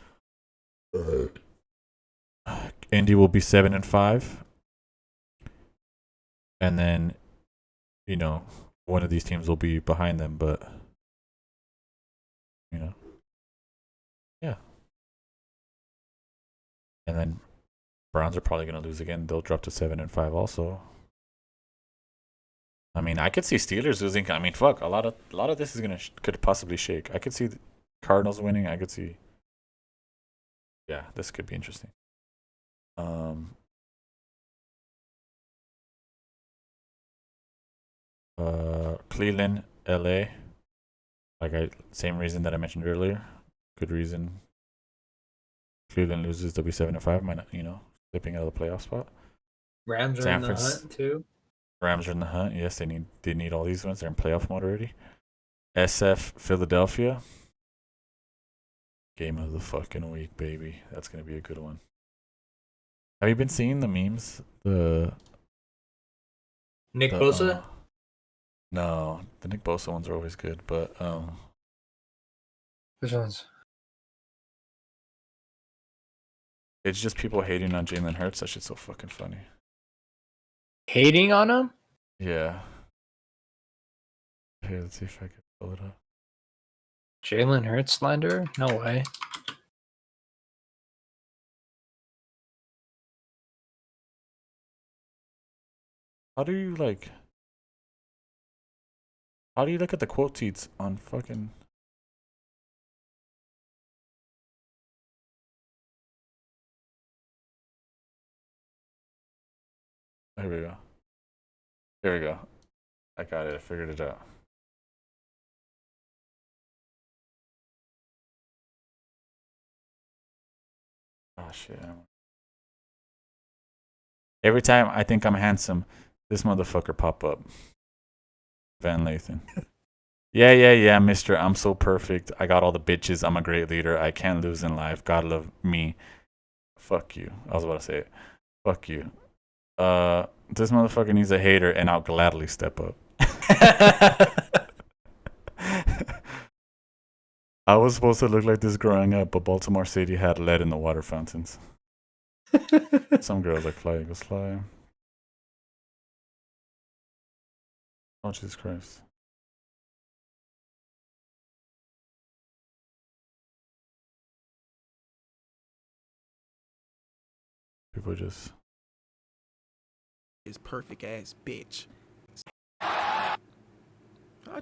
Indy will be 7-5. And then, you know, one of these teams will be behind them, but, you know, yeah. And then Browns are probably going to lose again. They'll drop to 7-5 also. I mean, I could see Steelers losing. I mean, fuck, a lot of this is could possibly shake. I could see the Cardinals winning. I could see. Yeah, this could be interesting. Cleveland, LA. Same reason that I mentioned earlier. Good reason. Cleveland loses, they'll be 7-5. Might not, slipping out of the playoff spot.
Rams are in the hunt too.
Rams are in the hunt. Yes, they need all these ones. They're in playoff mode already. SF, Philadelphia. Game of the fucking week, baby. That's gonna be a good one. Have you been seeing the memes?
Nick Bosa?
No, the Nick Bosa ones are always good, but
Which ones?
It's just people hating on Jalen Hurts. That shit's so fucking funny.
Hating on him?
Yeah. Hey, let's see if I can pull it up.
Jalen Hurts slander? No way.
How do you look at the quote tweets on fucking? There we go. There we go. I got it. I figured it out. Oh shit. Every time I think I'm handsome, this motherfucker pop up. Van Lathan. Yeah, mister. I'm so perfect. I got all the bitches. I'm a great leader. I can't lose in life. God love me. Fuck you. I was about to say it. Fuck you. This motherfucker needs a hater, and I'll gladly step up. I was supposed to look like this growing up, but Baltimore City had lead in the water fountains. Some girls like fly, Eagles fly. Oh, Jesus Christ. People just.
This perfect ass bitch.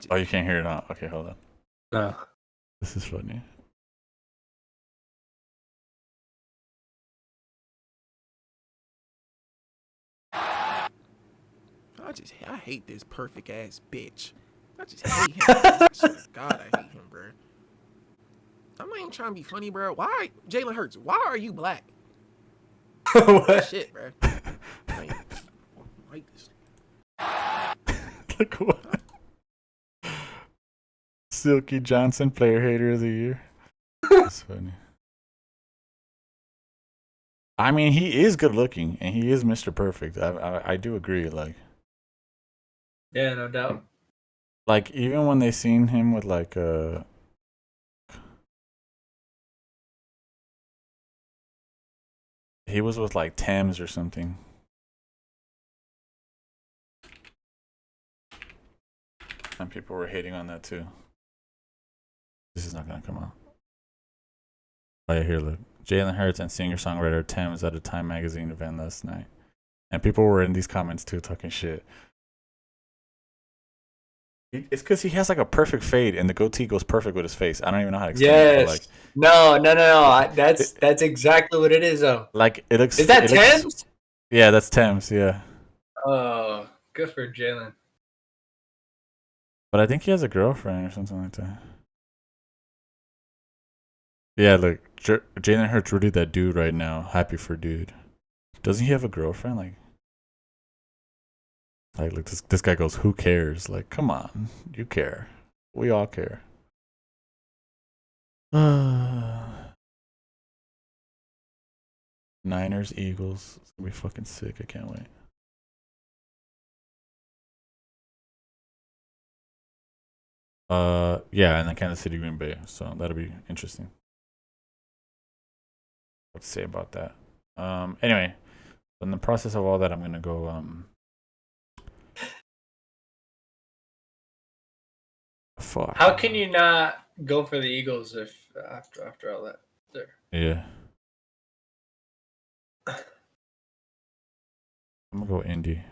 Oh, you can't hear it now. Okay, hold on.
No.
This is funny.
I hate this perfect ass bitch. I just hate him. I swear to God, I hate him, bro. I'm not even trying to be funny, bro. Why, Jalen Hurts? Why are you black?
What?
Shit, bro. I ain't like this.
Look what. Silky Johnson, player hater of the year. That's funny. I mean, he is good looking, and he is Mr. Perfect. I do agree.
Yeah, no doubt.
Like even when they seen him with like he was with like Thames or something. And people were hating on that too. This is not gonna come out. Oh yeah, here look. Jalen Hurts and singer-songwriter Thames at a Time magazine event last night. And people were in these comments too talking shit. It's because he has like a perfect fade, and the goatee goes perfect with his face. I don't even know how to explain it. But like,
no. That's exactly what it is, though.
like it looks.
Is that
it looks-
Thames?
Yeah, that's Thames. Yeah,
Oh, good for Jalen.
but I think he has a girlfriend or something like that. Yeah, look, Jalen Hurts really that dude right now. Happy for dude. Doesn't he have a girlfriend? Look, this guy goes, who cares? Like, come on, you care. We all care. Niners, Eagles. It's gonna be fucking sick. I can't wait. Yeah, and then Kansas City, Green Bay. So that'll be interesting. What to say about that? Anyway, in the process of all that, I'm gonna go. Fuck.
How can you not go for the Eagles if after all that? There.
Yeah. I'm gonna go Indy.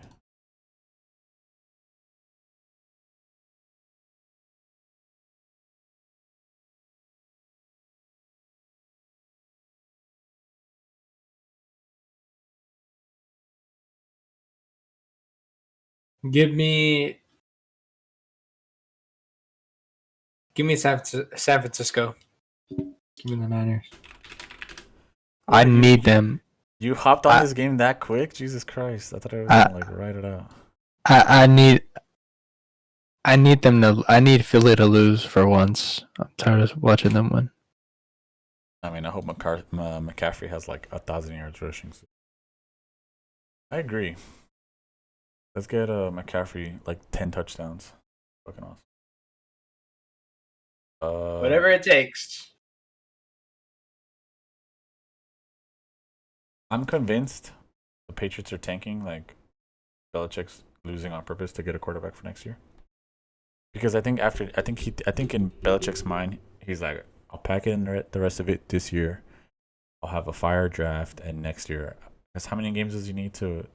Give me San Francisco. Give me the Niners. I need them.
You hopped on this game that quick? Jesus Christ! I thought I was gonna like write it out.
I need them to. I need Philly to lose for once. I'm tired of watching them win.
I mean, I hope McCaffrey has like 1,000 yards rushing. I agree. Let's get McCaffrey like 10 touchdowns. Fucking awesome.
Whatever it takes.
I'm convinced the Patriots are tanking. Like Belichick's losing on purpose to get a quarterback for next year. Because I think in Belichick's mind, he's like, I'll pack it in the rest of it this year. I'll have a fire draft, and next year, because how many games does he need to?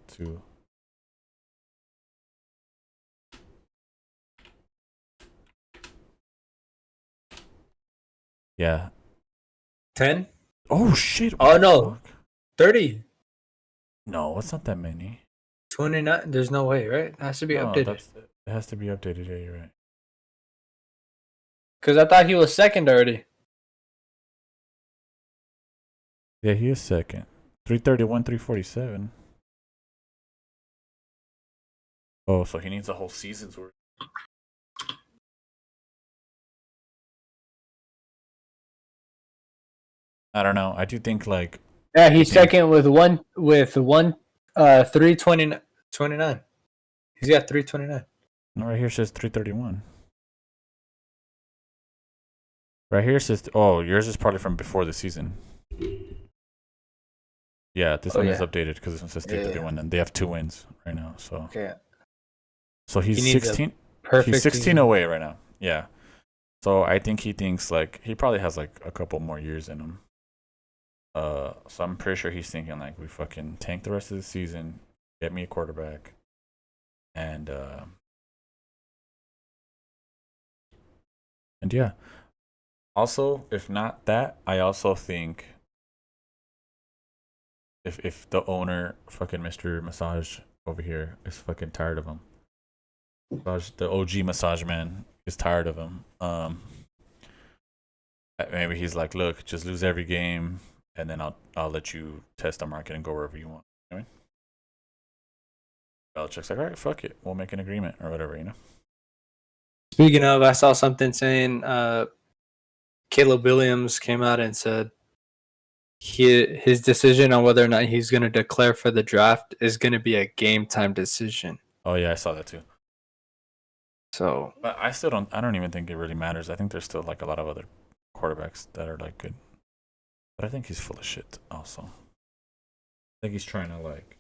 Yeah.
10?
Oh shit!
Oh no, 30.
No, it's not that many.
29. There's no way, right? It has to be updated.
It has to be updated. Yeah, you're right.
Because I thought he was second already.
Yeah, he is second. 331, 347. Oh, so he needs a whole season's worth. I don't know. I do think like.
Yeah, he's second with 329. He's got 329.
No, right here says 331. Right here says, oh, yours is probably from before the season. Yeah, this one is updated because this one says 331, and they have 2 wins right now. So
Okay.
so he's
He needs a
16.
perfect
He's 16
season.
away right now. Yeah. So I think he thinks like he probably has like a couple more years in him. So I'm pretty sure he's thinking like we fucking tank the rest of the season, get me a quarterback, and yeah. Also, if not that, I also think if the owner, fucking Mr. Massage over here, is fucking tired of him, the OG massage man is tired of him. Maybe he's like, look, just lose every game, and then I'll let you test the market and go wherever you want. You know what I mean? Belichick's like, all right, fuck it, we'll make an agreement or whatever, you know.
Speaking of, I saw something saying Caleb Williams came out and said his decision on whether or not he's going to declare for the draft is going to be a game time decision.
Oh yeah, I saw that too.
So,
but I don't even think it really matters. I think there's still like a lot of other quarterbacks that are like good, but I think he's full of shit. Also, I think he's trying to like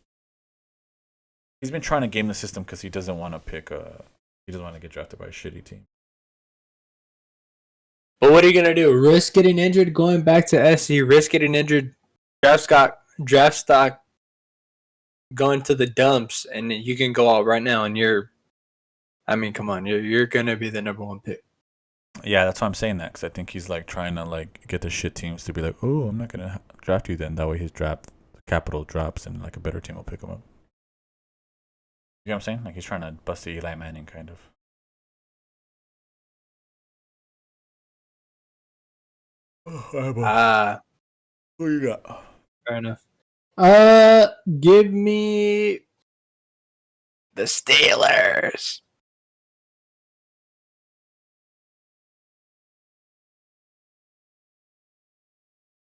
he's been trying to game the system because he doesn't want to he doesn't want to get drafted by a shitty team.
but what are you going to do? Risk getting injured going back to SC, risk getting injured, draft stock going to the dumps, and you can go out right now and come on, you're going to be the number 1 pick.
Yeah, that's why I'm saying that, because I think he's like trying to like get the shit teams to be like, oh, I'm not gonna draft you then. That way his draft capital drops and like a better team will pick him up. You know what I'm saying? Like he's trying to bust the Eli Manning kind of. Who you got?
Fair enough. Give me the Steelers.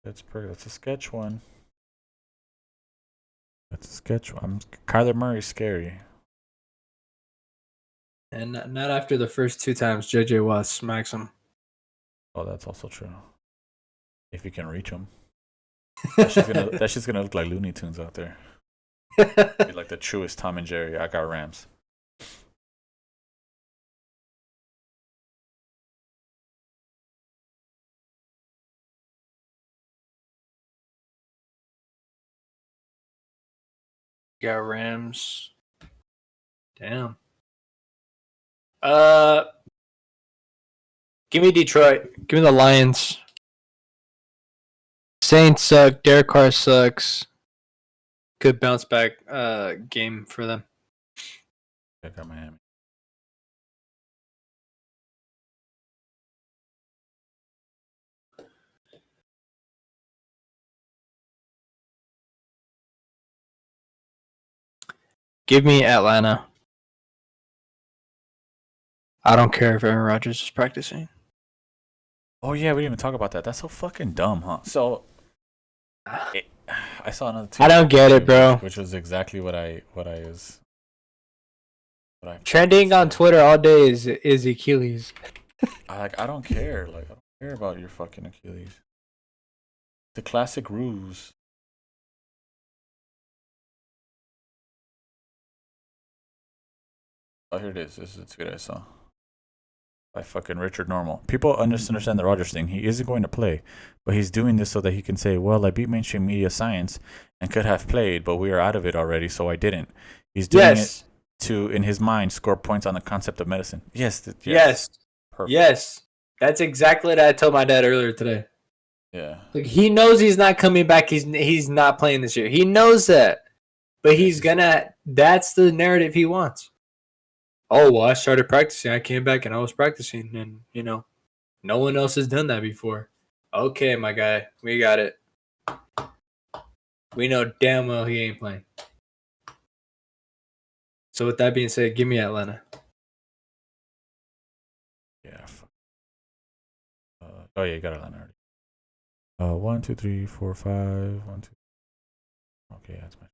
That's a sketch one. That's a sketch one. Kyler Murray's scary.
And not after the first 2 times JJ Watt smacks him.
Oh, that's also true. If you can reach him. That shit's gonna look like Looney Tunes out there. Be like the truest Tom and Jerry. I got Rams.
Got Rams. Damn. Give me Detroit. Give me the Lions. Saints suck. Derek Carr sucks. Good bounce back game for them.
I got Miami.
Give me Atlanta. I don't care if Aaron Rodgers is practicing.
Oh yeah, we didn't even talk about that. That's so fucking dumb, huh? So I saw another tweet.
I don't get it, bro.
Which was exactly what I
trending on Twitter all day is Achilles.
I don't care. Like I don't care about your fucking Achilles. The classic ruse. Oh, here it is. This is a tweet I saw. By fucking Richard Normal. People understand the Rodgers thing. He isn't going to play, but he's doing this so that he can say, well, I beat mainstream media science and could have played, but we are out of it already, so I didn't. He's doing it to, in his mind, score points on the concept of medicine. Yes.
Perfect. Yes. That's exactly what I told my dad earlier today.
Yeah.
Like he knows he's not coming back. He's not playing this year. He knows that. But he's gonna that's the narrative he wants. Oh, well, I started practicing. I came back and I was practicing, and no one else has done that before. Okay, my guy, we got it. We know damn well he ain't playing. So with that being said, give me Atlanta.
Yeah. Oh yeah, you got Atlanta already. 1, 2, 3, 4, 5. 1, 2. Okay, that's my.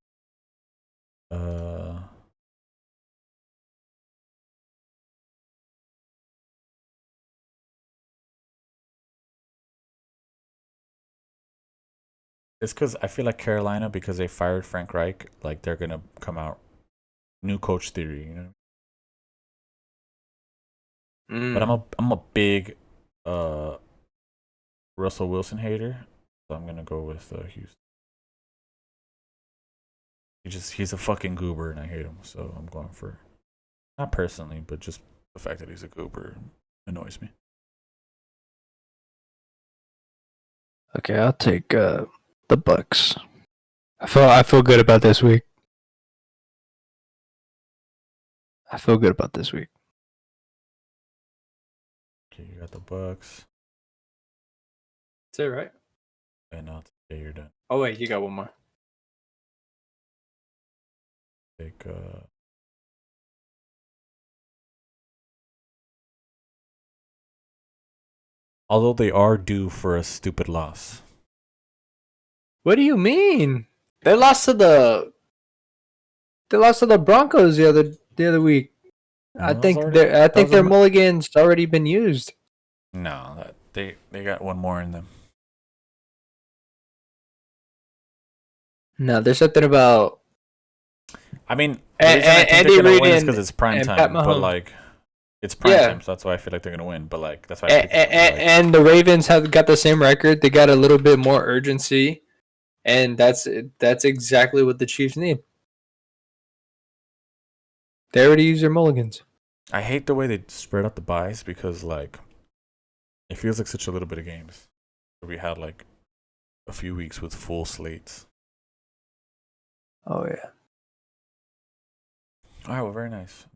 It's because I feel like Carolina, because they fired Frank Reich, like they're gonna come out new coach theory, you know. But I'm a big Russell Wilson hater, so I'm gonna go with Houston. He's a fucking goober, and I hate him, so I'm going for, not personally, but just the fact that he's a goober annoys me.
Okay, I'll take the Bucks. I feel good about this week. I feel good about this week.
Okay, you got the Bucks.
That's it, right?
And now you're done.
Oh wait, you got one more.
Take although they are due for a stupid loss.
What do you mean? They lost to the Broncos the other week. I think their mulligan's already been used.
No, they got one more in them.
No, there's something about.
I mean,
Andy Reid
because it's prime time, but like it's prime time, so that's why I feel like they're gonna win. But like that's why.
And the Ravens have got the same record. They got a little bit more urgency, and that's exactly what the Chiefs need. They already used their mulligans.
I hate the way they spread out the buys because like it feels like such a little bit of games. We had like a few weeks with full slates.
Oh yeah.
All right, well, very nice.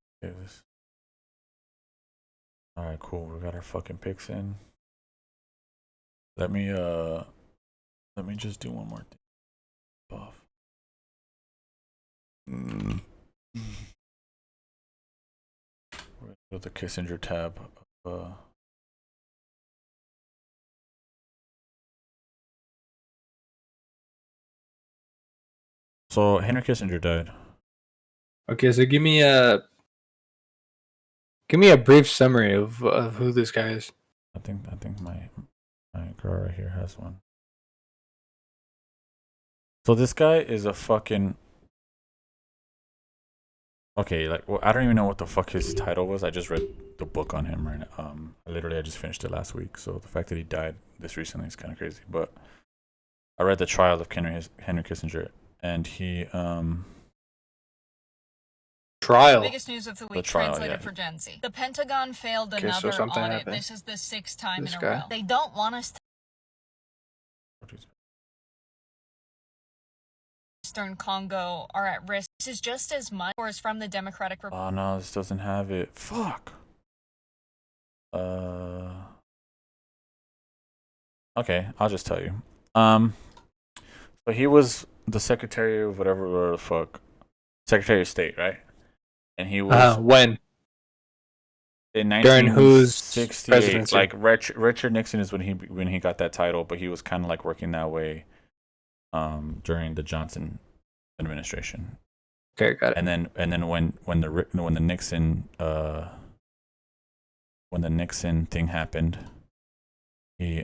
All right, cool. We got our fucking picks in. Let me just do one more thing. Off. Go to the Kissinger tab. So Henry Kissinger died.
Okay, so give me a brief summary of who this guy is.
I think my girl right here has one. So this guy is a fucking. Okay, like well, I don't even know what the fuck his title was. I just read the book on him right now. I just finished it last week. So the fact that he died this recently is kind of crazy. But I read the trial of Henry Kissinger, and he
Trial.
Biggest news of the week translated for Gen Z. The Pentagon failed another audit. Happened. This is the 6th time in a row. They don't want us to. Eastern Congo are at risk. This is just as much or as from the Democratic Republic.
Oh no, this doesn't have it. Fuck. Okay, I'll just tell you. So he was the Secretary of whatever the fuck, Secretary of State, right? And he was
when
in
during whose
1968.
presidency?
Like Richard Nixon is when he got that title, but he was kind of like working that way during the Johnson administration.
Okay, got it.
And then when the Nixon thing happened, he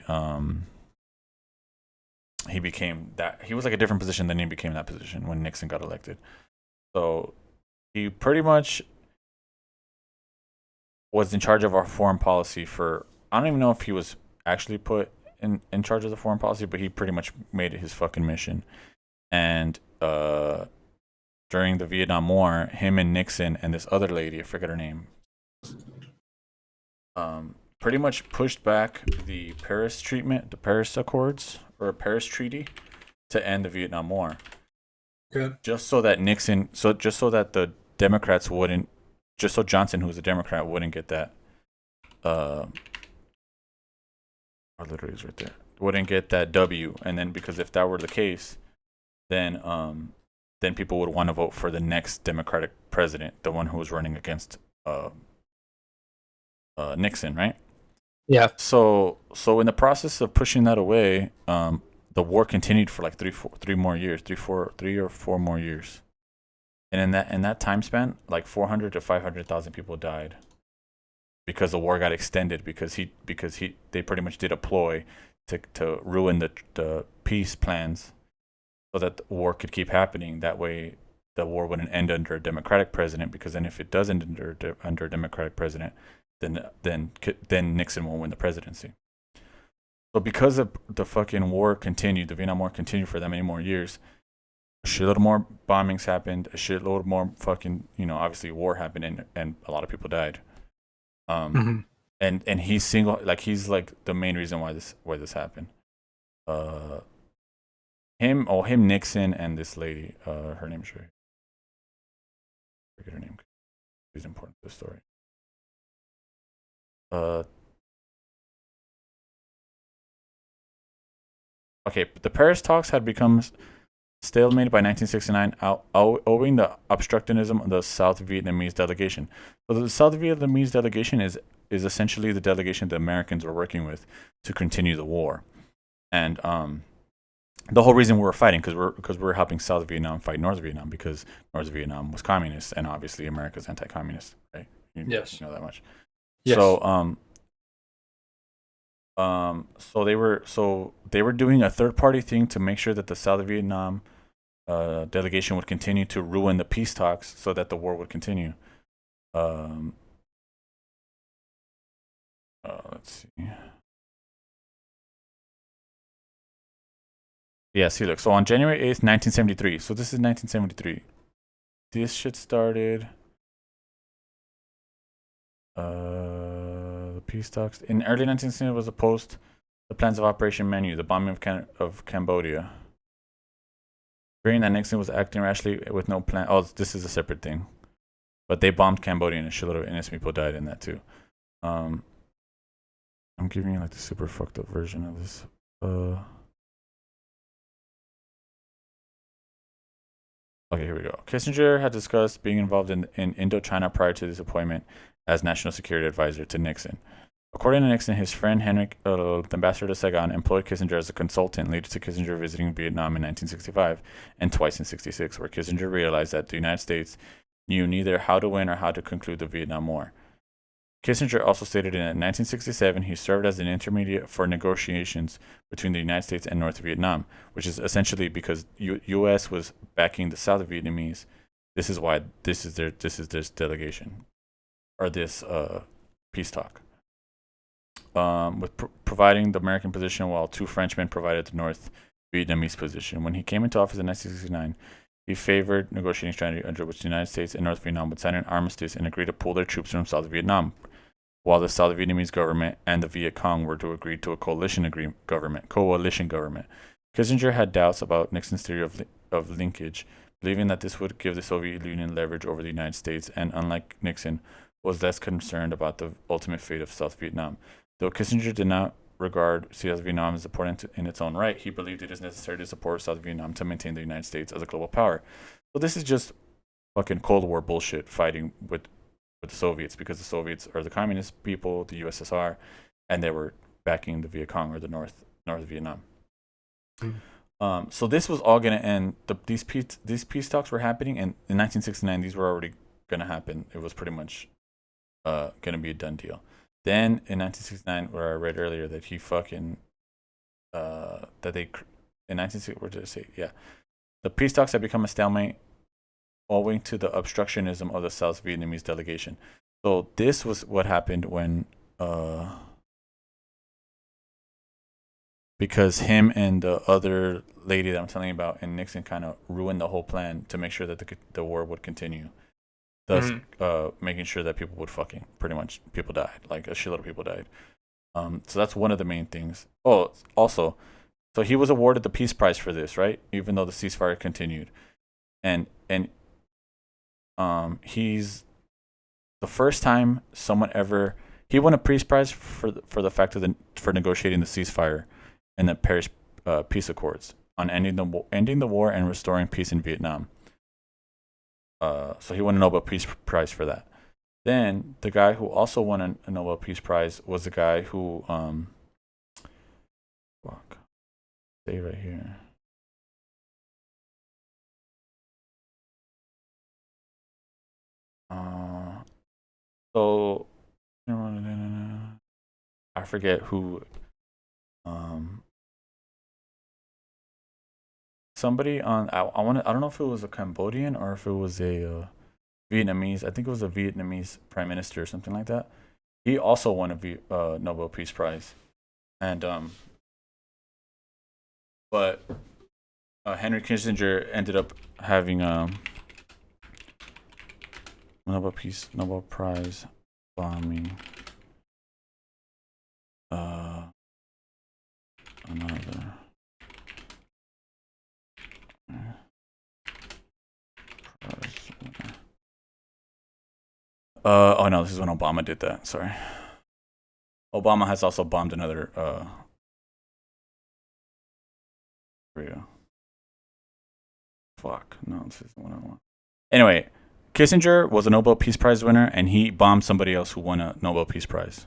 became that. He was like a different position than he became that position when Nixon got elected. So he pretty much was in charge of our foreign policy for. I don't even know if he was actually put in charge of the foreign policy, but he pretty much made it his fucking mission. And during the Vietnam War, him and Nixon and this other lady, I forget her name, pretty much pushed back the Paris Accords or Paris Treaty to end the Vietnam War.
Good.
Just so that the Democrats wouldn't, just so Johnson, who was a Democrat, wouldn't get that. Literally is right there. Wouldn't get that W, and then because if that were the case, then people would want to vote for the next Democratic president, the one who was running against Nixon, right?
Yeah.
So in the process of pushing that away, the war continued for like three or four more years, and in that time span, like 400 to 500,000 people died because the war got extended because they pretty much did a ploy to ruin the peace plans so that the war could keep happening. That way, the war wouldn't end under a Democratic president, because then if it does end under a Democratic president, then Nixon won't win the presidency. So because the fucking war continued, the Vietnam War continued for that many more years, a shitload more bombings happened, a shitload more fucking, obviously war happened, and a lot of people died. And he's he's like the main reason why this happened. Him, Nixon, and this lady, her name's right. I forget her name. She's important to the story. Okay, the Paris talks had become stalemated by 1969, owing the obstructionism of the South Vietnamese delegation. So the South Vietnamese delegation is essentially the delegation the Americans were working with to continue the war, and the whole reason we were fighting because we're helping South Vietnam fight North Vietnam, because North Vietnam was communist and obviously America's anti-communist, right?
Yes,
you know that much.
Yes.
So they were doing a third-party thing to make sure that the South Vietnam delegation would continue to ruin the peace talks so that the war would continue. Let's see. Yeah, see, look. So on January 8th, 1973. So this is 1973. This shit started. The peace talks in early 1970 was opposed the plans of Operation Menu, the bombing of Cambodia. Agreeing that Nixon was acting rashly with no plan. Oh, this is a separate thing. But they bombed Cambodia and a shitload of innocent people died in that too. I'm giving you like the super fucked up version of this. Okay, here we go. Kissinger had discussed being involved in Indochina prior to this appointment as National Security Advisor to Nixon. According to Nixon, his friend Henrik, the ambassador to Saigon, employed Kissinger as a consultant, leading to Kissinger visiting Vietnam in 1965 and twice in 66, where Kissinger realized that the United States knew neither how to win or how to conclude the Vietnam War. Kissinger also stated in 1967 he served as an intermediate for negotiations between the United States and North Vietnam, which is essentially because U.S. was backing the South Vietnamese. This is why this is this delegation, or this peace talk, with providing the American position while two Frenchmen provided the North Vietnamese position. When he came into office in 1969, he favored negotiating strategy under which the United States and North Vietnam would sign an armistice and agree to pull their troops from South Vietnam, while the South Vietnamese government and the Viet Cong were to agree to a coalition government. Kissinger had doubts about Nixon's theory of linkage, believing that this would give the Soviet Union leverage over the United States, and unlike Nixon, was less concerned about the ultimate fate of South Vietnam. Though Kissinger did not regard South Vietnam as important in its own right, he believed it is necessary to support South Vietnam to maintain the United States as a global power. So this is just fucking Cold War bullshit, fighting with the Soviets, because the Soviets are the communist people, the USSR, and they were backing the Viet Cong, or the North Vietnam. So this was all going to end. These peace talks were happening, and in 1969 these were already going to happen. It was pretty much going to be a done deal. Then in 1969, where I read earlier that he fucking that they in 1960, what did I say? Yeah, the peace talks had become a stalemate owing to the obstructionism of the South Vietnamese delegation. So this was what happened when because him and the other lady that I'm telling you about and Nixon kind of ruined the whole plan to make sure that the war would continue. Thus, making sure that people would fucking, pretty much, people died. Like, a shitload of people died. So that's one of the main things. Oh, also, so he was awarded the Peace Prize for this, right? Even though the ceasefire continued. And he's the first time someone ever, he won a Peace Prize for the fact of for negotiating the ceasefire and the Paris Peace Accords on ending the war and restoring peace in Vietnam. So he won a Nobel Peace Prize for that. Then the guy who also won a Nobel Peace Prize was the guy who stay right here. So I forget who. somebody on I don't know if it was a Cambodian or if it was a Vietnamese. I think it was a Vietnamese prime minister or something like that. He also won a Nobel Peace Prize, and but Henry Kissinger ended up having Nobel Prize bombing another prize winner. Oh no, this is when Obama did that. Sorry. Obama has also bombed another Korea. Fuck. No, this is the one I want. Anyway, Kissinger was a Nobel Peace Prize winner, and he bombed somebody else who won a Nobel Peace Prize.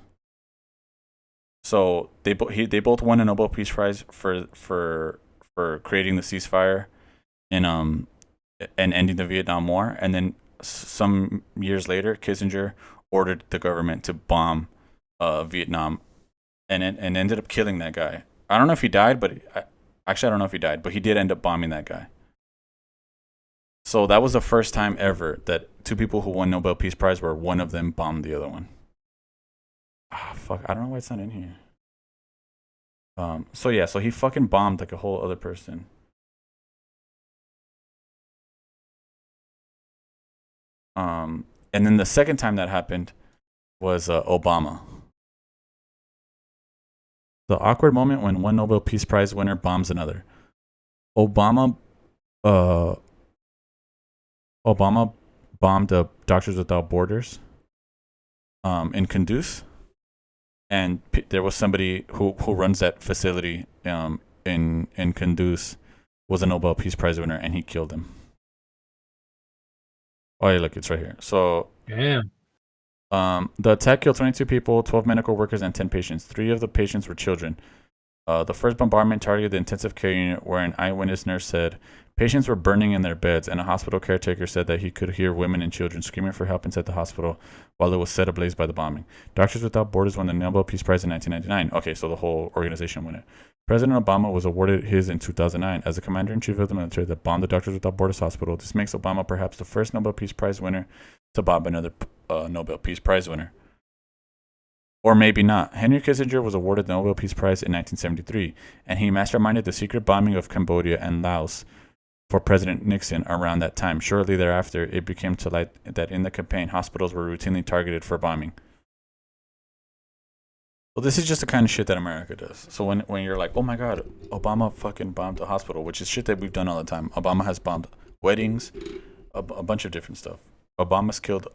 So they both won a Nobel Peace Prize for creating the ceasefire and ending the Vietnam War. And then some years later, Kissinger ordered the government to bomb Vietnam, and ended up killing that guy. I don't know if he died, but actually I don't know if he died, but he did end up bombing that guy. So that was the first time ever that two people who won Nobel Peace Prize where one of them bombed the other one. Fuck, I don't know why it's not in here. So yeah, so he fucking bombed like a whole other person. And then the second time that happened was Obama. The awkward moment when one Nobel Peace Prize winner bombs another. Obama bombed Doctors Without Borders in Kunduz, and there was somebody who runs that facility in Kunduz, was a Nobel Peace Prize winner, and he killed him. Oh yeah, look, it's right here. So
yeah.
The attack killed 22 people, 12 medical workers, and 10 patients. 3 of the patients were children. The first bombardment targeted the intensive care unit, where an eyewitness nurse said patients were burning in their beds, and a hospital caretaker said that he could hear women and children screaming for help inside the hospital while it was set ablaze by the bombing. Doctors Without Borders won the Nobel Peace Prize in 1999. Okay, so the whole organization won it. President Obama was awarded his in 2009 as the commander-in-chief of the military that bombed the Doctors Without Borders hospital. This makes Obama perhaps the first Nobel Peace Prize winner to bomb another Nobel Peace Prize winner. Or maybe not. Henry Kissinger was awarded the Nobel Peace Prize in 1973, and he masterminded the secret bombing of Cambodia and Laos for President Nixon around that time. Shortly thereafter, it became to light that in the campaign, hospitals were routinely targeted for bombing. Well, this is just the kind of shit that America does. So when you're like, oh my God, Obama fucking bombed a hospital, which is shit that we've done all the time. Obama has bombed weddings, a bunch of different stuff. Obama's killed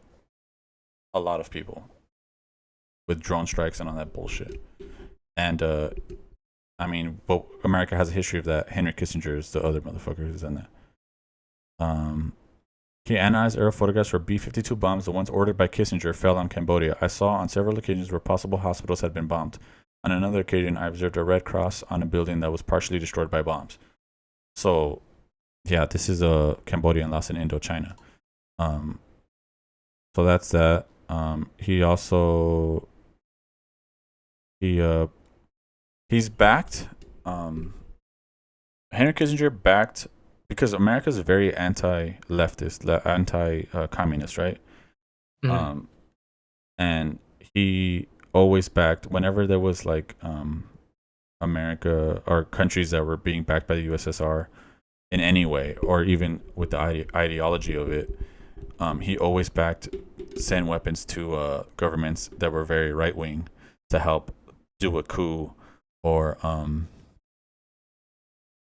a lot of people with drone strikes and all that bullshit. And I mean, but America has a history of that. Henry Kissinger is the other motherfucker who's done that. He analyzed aerial photographs for B-52 bombs. The ones ordered by Kissinger fell on Cambodia. I saw on several occasions where possible hospitals had been bombed. On another occasion, I observed a red cross on a building that was partially destroyed by bombs. So, yeah, this is Cambodia and Laos in Indochina. So that's that. He also he's backed. Henry Kissinger backed, because America's very anti-leftist, anti-communist, right? Mm-hmm. And he always backed whenever there was like America or countries that were being backed by the USSR in any way, or even with the ideology of it. He always backed send weapons to governments that were very right wing to help do a coup, or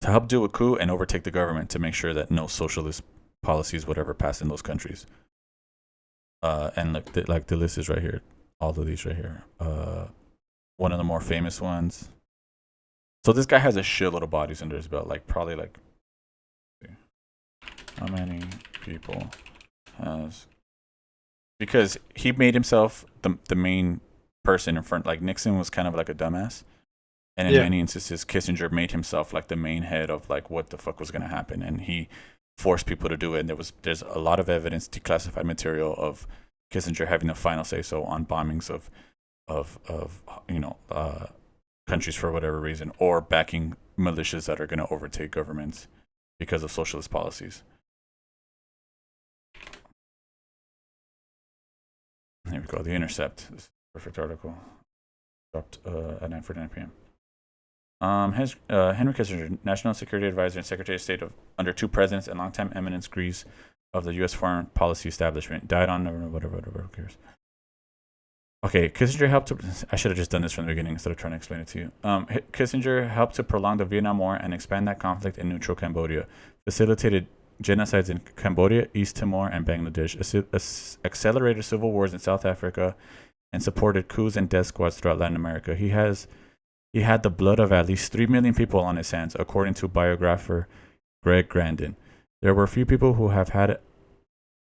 to help do a coup and overtake the government to make sure that no socialist policies would ever pass in those countries. And like the list is right here, all of these right here. One of the more famous ones. So this guy has a shitload of bodies under his belt, like probably like, how many people has, because he made himself the main person in front. Like Nixon was kind of like a dumbass, and in many instances Kissinger made himself like the main head of like what the fuck was going to happen, and he forced people to do it. And there's a lot of evidence, declassified material, of Kissinger having the final say so on bombings of countries for whatever reason, or backing militias that are going to overtake governments because of socialist policies. Here we go. The Intercept. This is a perfect article. Dropped at 9:49 p.m. Henry Kissinger, National Security Advisor and Secretary of State under two presidents and longtime eminence Grease of the U.S. foreign policy establishment, died on whatever. Who cares? Okay, Kissinger helped to. I should have just done this from the beginning instead of trying to explain it to you. Kissinger helped to prolong the Vietnam War and expand that conflict in neutral Cambodia, facilitated genocides in Cambodia, East Timor, and Bangladesh, accelerated civil wars in South Africa, and supported coups and death squads throughout Latin America. He had the blood of at least 3 million people on his hands, according to biographer Greg Grandin. There were few people who have had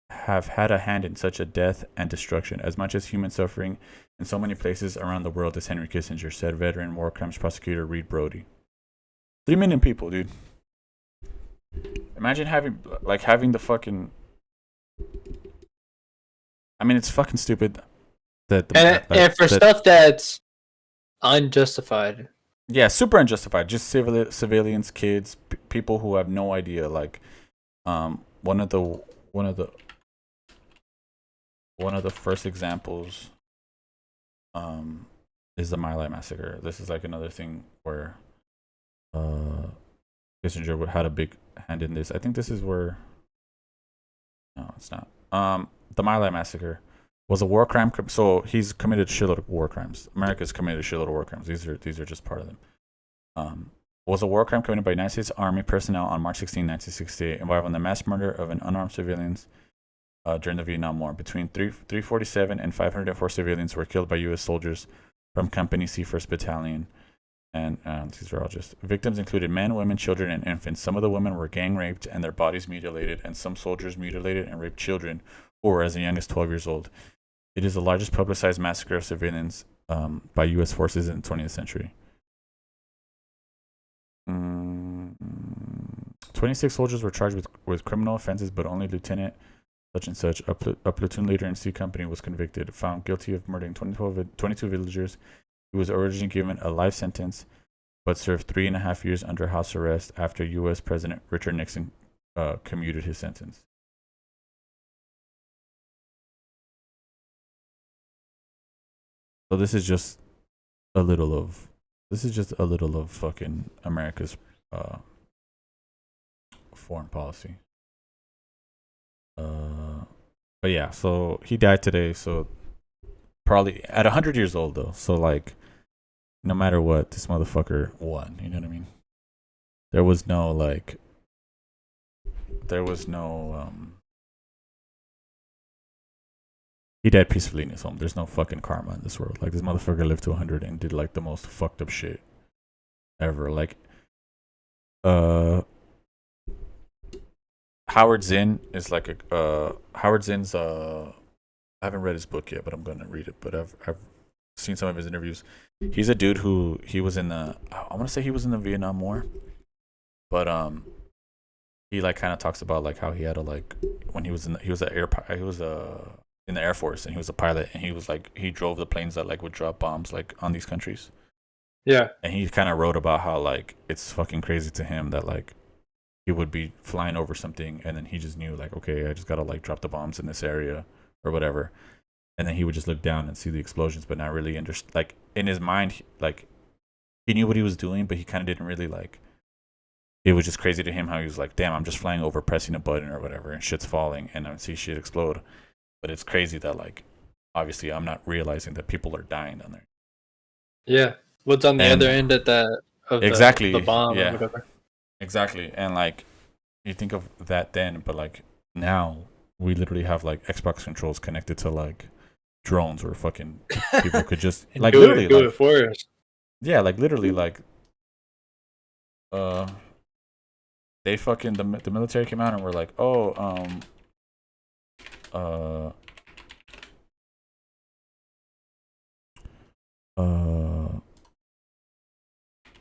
a hand in such a death and destruction, as much as human suffering in so many places around the world as Henry Kissinger, said veteran war crimes prosecutor Reed Brody. 3 million people, dude. Imagine having the fucking. I mean, it's fucking stupid.
And for stuff that's unjustified.
Yeah, super unjustified. Just civilians, kids, people who have no idea. Like, one of the first examples, is the My Lai massacre. This is like another thing where, Kissinger had a big hand in this. I think this is where. No, it's not. The My Lai massacre was a war crime. So he's committed a shitload of war crimes. America's committed a shitload of war crimes. These are just part of them. Was a war crime committed by United States Army personnel on March 16, 1968, involving the mass murder of an unarmed civilians during the Vietnam War. Between 347 and 504 civilians were killed by U.S. soldiers from Company C 1st Battalion. And these are all just victims included men, women, children, and infants. Some of the women were gang raped and their bodies mutilated, and some soldiers mutilated and raped children who were as young as 12 years old. It is the largest publicized massacre of civilians by U.S. forces in the 20th century. 26 soldiers were charged with criminal offenses, but only Lieutenant such and such, a platoon leader in C Company, was convicted, found guilty of murdering 22 villagers. He was originally given a life sentence, but served 3.5 years under house arrest after U.S. President Richard Nixon commuted his sentence. So this is just a little of fucking America's foreign policy. But yeah, so he died today. So probably at 100 years old though. So like, no matter what, this motherfucker won. You know what I mean? There was no he died peacefully in his home. There's no fucking karma in this world. Like, this motherfucker lived to 100 and did like the most fucked up shit ever. Like, Howard Zinn is like Howard Zinn's I haven't read his book yet, but I'm gonna read it. But I've seen some of his interviews. He's a dude who he was in the Vietnam War, but he like kind of talks about like how he had to like when he was in the Air Force and he was a pilot and he was like he drove the planes that like would drop bombs like on these countries.
Yeah.
And he kind of wrote about how like it's fucking crazy to him that like he would be flying over something and then he just knew like, okay, I just gotta like drop the bombs in this area or whatever. And then he would just look down and see the explosions, but not really understand. Like in his mind, like he knew what he was doing, but he kind of didn't really like. It was just crazy to him how he was like, damn, I'm just flying over, pressing a button or whatever, and shit's falling, and I see shit explode. But it's crazy that like, obviously, I'm not realizing that people are dying down there.
Yeah, what's on the other end of
exactly
the bomb or whatever.
Exactly, and like you think of that then, but like now we literally have like Xbox controls connected to like drones where fucking people could just like literally
do it for us.
Yeah, like literally like they fucking the military came out and were like,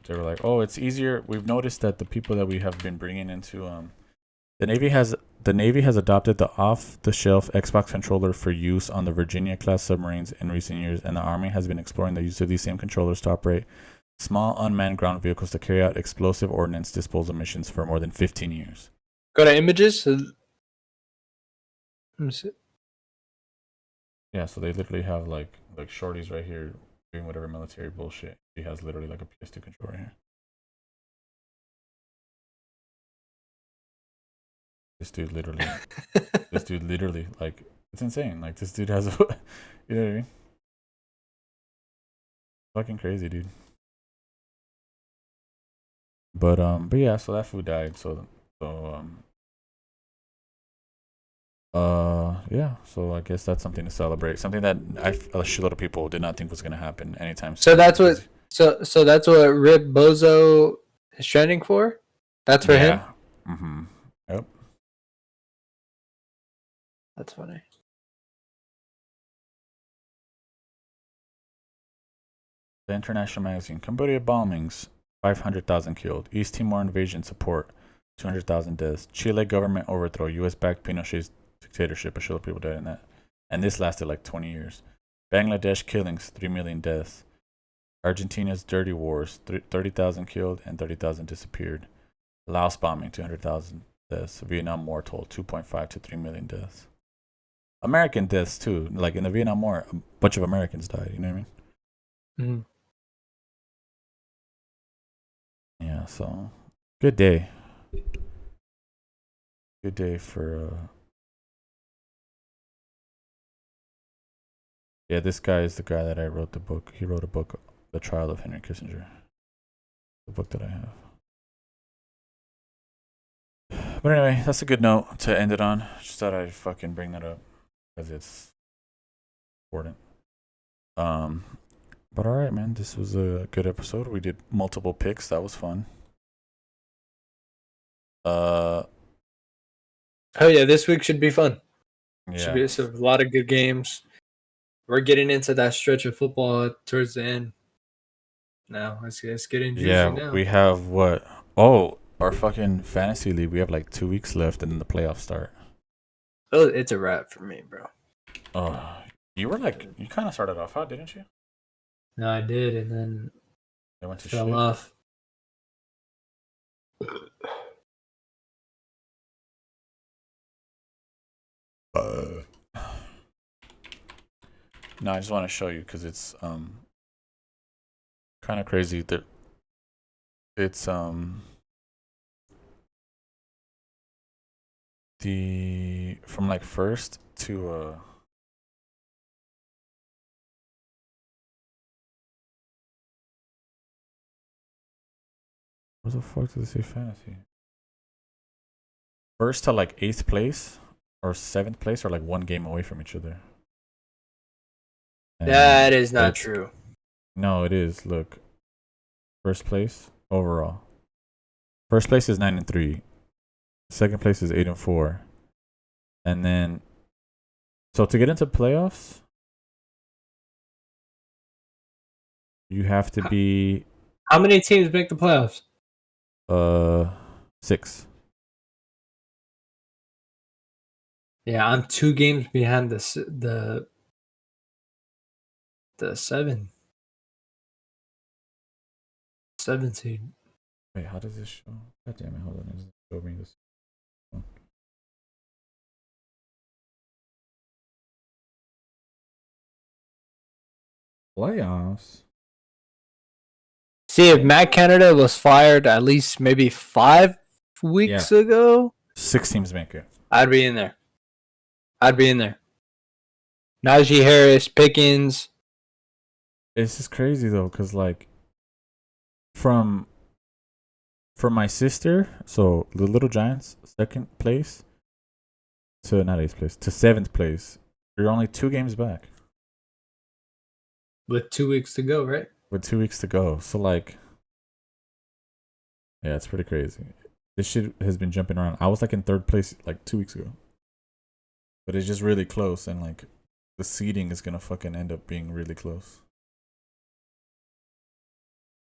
they were like, oh, it's easier. We've noticed that the people that we have been bringing into the Navy has adopted the off-the-shelf Xbox controller for use on the Virginia-class submarines in recent years, and the Army has been exploring the use of these same controllers to operate small unmanned ground vehicles to carry out explosive ordnance disposal missions for more than 15 years.
Go to images. Let me see.
Yeah, so they literally have like shorties right here doing whatever military bullshit. He has literally like a PS2 controller here. This dude literally, like, it's insane. Like, this dude has a, you know what I mean? Fucking crazy, dude. But yeah, so that fool died. Yeah, so I guess that's something to celebrate. Something that a shitload of people did not think was gonna happen anytime soon.
So that's what, so that's what Rip Bozo is trending for? That's for him?
Mm-hmm. Yep.
That's funny.
The International Magazine. Cambodia bombings, 500,000 killed. East Timor invasion support, 200,000 deaths. Chile government overthrow. U.S.-backed Pinochet's dictatorship. A shitload of people died in that. And this lasted like 20 years. Bangladesh killings, 3 million deaths. Argentina's dirty wars, 30,000 killed and 30,000 disappeared. Laos bombing, 200,000 deaths. Vietnam War toll, 2.5 to 3 million deaths. American deaths too. Like in the Vietnam War, a bunch of Americans died. You know what I mean?
Mm-hmm.
Yeah, so good day. Good day for yeah, this guy is the guy that I wrote the book. He wrote a book, The Trial of Henry Kissinger. The book that I have. But anyway, that's a good note to end it on. Just thought I'd fucking bring that up because it's important. But all right, man, this was a good episode. We did multiple picks. That was fun.
Oh yeah, this week should be fun.
Yeah.
Should be a lot of good games. We're getting into that stretch of football towards the end. Now let's get into
yeah.
now.
We have what? Oh, our fucking fantasy league. We have like 2 weeks left, and then the playoffs start.
Oh, it's a wrap for me, bro.
Oh, you kind of started off hot, didn't you?
No, I did, and then
I went to
fell
shit.
off.
No, I just want to show you because it's kind of crazy that it's the from like first to what the fuck does it say fantasy? First to like 8th place or 7th place are like 1 game away from each other. And
that is not true.
No, it is. Look, first place overall. First place is 9-3. Second place is 8-4. And then, so to get into playoffs, you have to be.
How many teams make the playoffs?
6.
Yeah, I'm 2 games behind the 7. 17.
Wait, how does this show? God damn it! Hold on, does it show me this? Playoffs.
See, if Matt Canada was fired at least maybe 5 weeks ago,
6 teams make it.
I'd be in there. Najee Harris, Pickens.
It's just crazy though, cause like from my sister, so the Little Giants, 2nd place to not 8th place to 7th place. You're only 2 games back.
With 2 weeks to go, right?
With 2 weeks to go. So like, yeah, it's pretty crazy. This shit has been jumping around. I was like in 3rd place like 2 weeks ago. But it's just really close, and like the seeding is gonna fucking end up being really close.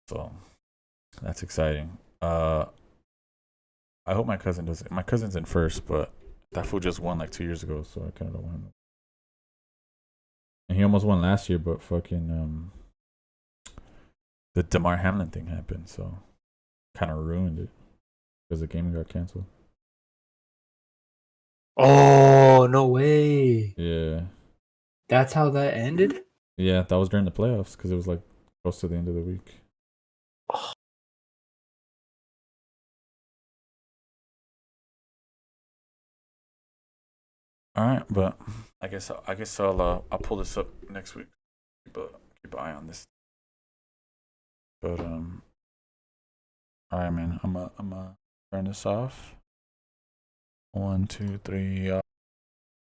So that's exciting. I hope my cousin does it. My cousin's in first, but that fool just won like 2 years ago, so I kind of don't want him. And he almost won last year, but fucking the DeMar Hamlin thing happened, so kind of ruined it because the game got canceled.
Oh, no way.
Yeah.
That's how that ended?
Yeah, that was during the playoffs because it was like close to the end of the week. All right, but I guess I'll pull this up next week. Keep an eye on this. But all right, man. I'm turn this off. 1, 2, 3.